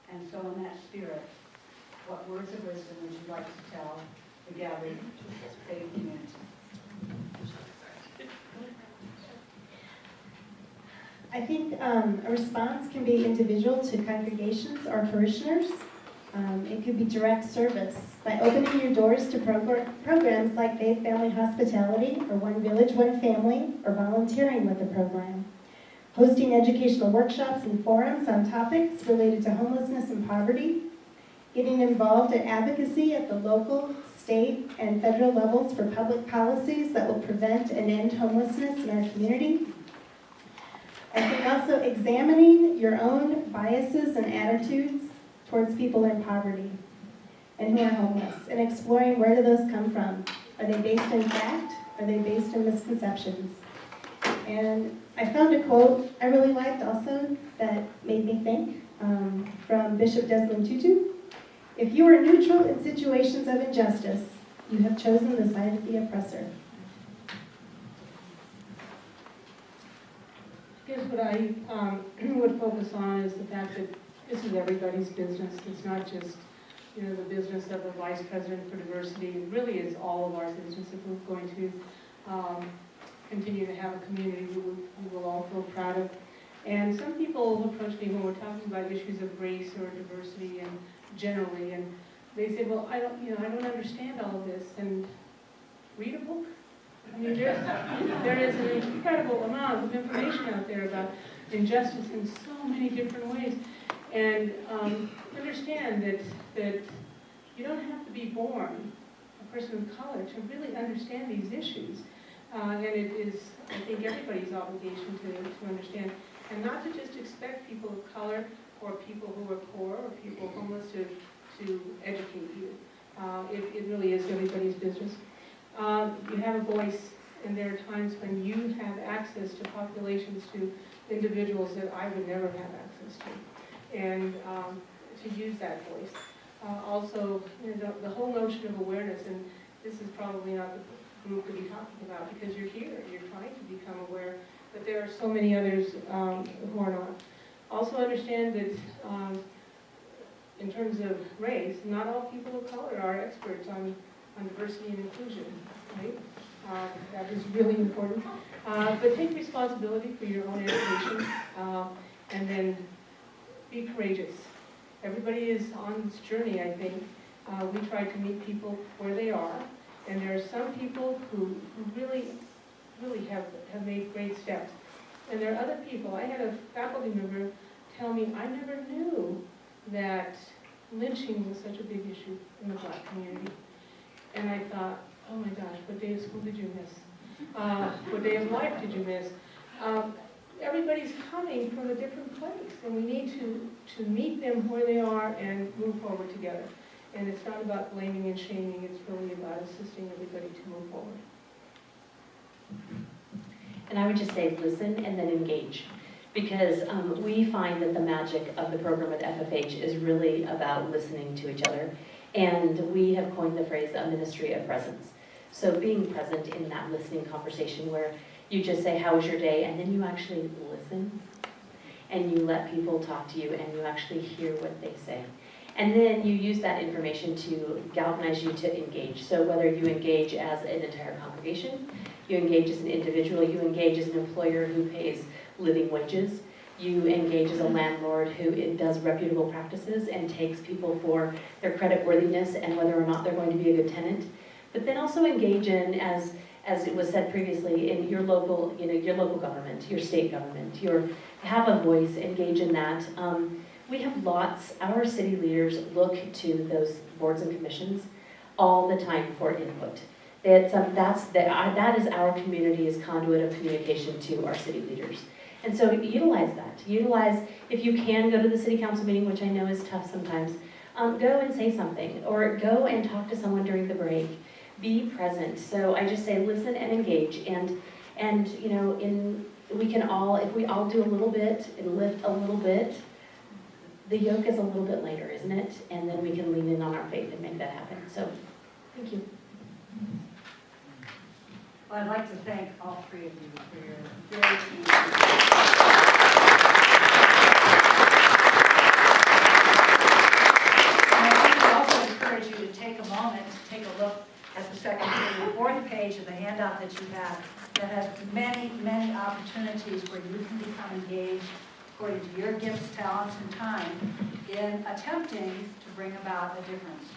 And so in that spirit, what words of wisdom would you like to tell the gathered faith community? I think a response can be individual to congregations or parishioners. It could be direct service by opening your doors to programs like Faith Family Hospitality or One Village, One Family, or volunteering with the program. Hosting educational workshops and forums on topics related to homelessness and poverty. Getting involved in advocacy at the local, state, and federal levels for public policies that will prevent and end homelessness in our community. I think also examining your own biases and attitudes towards people in poverty and who are homeless, and exploring where do those come from. Are they based in fact? Are they based in misconceptions? And I found a quote I really liked also that made me think, from Bishop Desmond Tutu. If you are neutral in situations of injustice, you have chosen the side of the oppressor. I guess what I would focus on is the fact that this is everybody's business. It's not just the business of the vice president for diversity. It really is all of our business if we're going to continue to have a community we will all feel proud of. And some people approach me when we're talking about issues of race or diversity and generally, and they say, well, I don't understand all of this. And read a book. I mean, there is an incredible amount of information out there about injustice in so many different ways. And understand that you don't have to be born a person of color to really understand these issues. And it is, I think, everybody's obligation to understand. And not to just expect people of color or people who are poor or people homeless to educate you. It really is everybody's business. You have a voice, and there are times when you have access to populations, to individuals that I would never have access to, and to use that voice. Also, the whole notion of awareness, and this is probably not group to be talking about, because you're here, you're trying to become aware, but there are so many others who are not. Also understand that in terms of race, not all people of color are experts on diversity and inclusion, right? That is really important. But take responsibility for your own education, and then be courageous. Everybody is on this journey, I think. We try to meet people where they are, and there are some people who really have made great steps. And there are other people. I had a faculty member tell me, I never knew that lynching was such a big issue in the Black community. And I thought, oh my gosh, what day of school did you miss? What day of life did you miss? Everybody's coming from a different place, and we need to meet them where they are and move forward together. And it's not about blaming and shaming, it's really about assisting everybody to move forward. And I would just say listen and then engage. Because we find that the magic of the program at FFH is really about listening to each other. And we have coined the phrase a ministry of presence. So being present in that listening conversation where you just say, how was your day? And then you actually listen. And you let people talk to you and you actually hear what they say. And then you use that information to galvanize you to engage. So whether you engage as an entire congregation, you engage as an individual, you engage as an employer who pays living wages, you engage as a landlord who does reputable practices and takes people for their creditworthiness and whether or not they're going to be a good tenant. But then also engage in, as it was said previously, in your local, your local government, your state government, have a voice, engage in that. We have lots, our city leaders look to those boards and commissions all the time for input. That is our community's conduit of communication to our city leaders. And so utilize that. Utilize, if you can go to the city council meeting, which I know is tough sometimes, go and say something, or go and talk to someone during the break. Be present. So I just say listen and engage. And we can all, if we all do a little bit and lift a little bit, the yoke is a little bit lighter, isn't it? And then we can lean in on our faith and make that happen. So thank you. Well, I'd like to thank all three of you for your very keen. And I think I also encourage you to take a moment to take a look at the second and fourth page of the handout that you have that has many, many opportunities where you can become engaged according to your gifts, talents, and time in attempting to bring about a difference.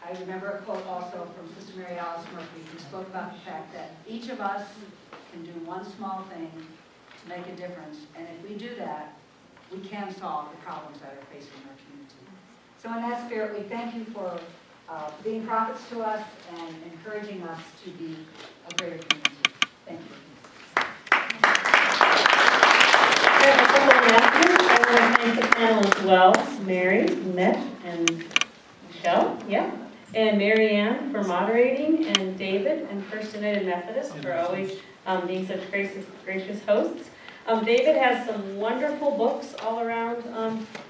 I remember a quote also from Sister Mary Alice Murphy, who spoke about the fact that each of us can do one small thing to make a difference, and if we do that, we can solve the problems that are facing our community. So in that spirit, we thank you for being prophets to us and encouraging us to be a greater community. Thank you. We have a couple of announcements. I want to thank the panel as well, Mary, Annette, and Michele, and Mary Ann for moderating, and David and First United Methodist for always being such gracious hosts. David has some wonderful books all around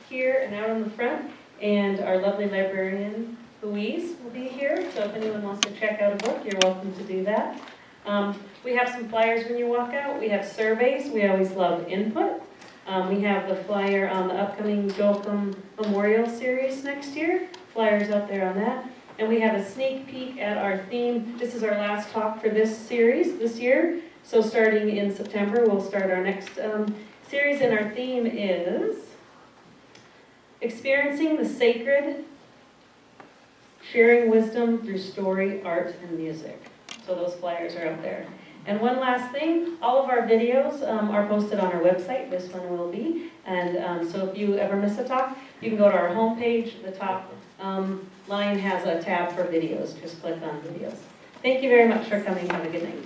here and out on the front, and our lovely librarian, Louise, will be here, so if anyone wants to check out a book, you're welcome to do that. We have some flyers when you walk out. We have surveys. We always love input. We have the flyer on the upcoming Joachim Memorial Series next year. Flyers out there on that. And we have a sneak peek at our theme. This is our last talk for this series this year. So starting in September, we'll start our next series, and our theme is Experiencing the Sacred, Sharing Wisdom Through Story, Art, and Music. So those flyers are out there. And one last thing, all of our videos are posted on our website. This one will be. And so if you ever miss a talk, you can go to our homepage. The top line has a tab for videos. Just click on videos. Thank you very much for coming. Have a good night.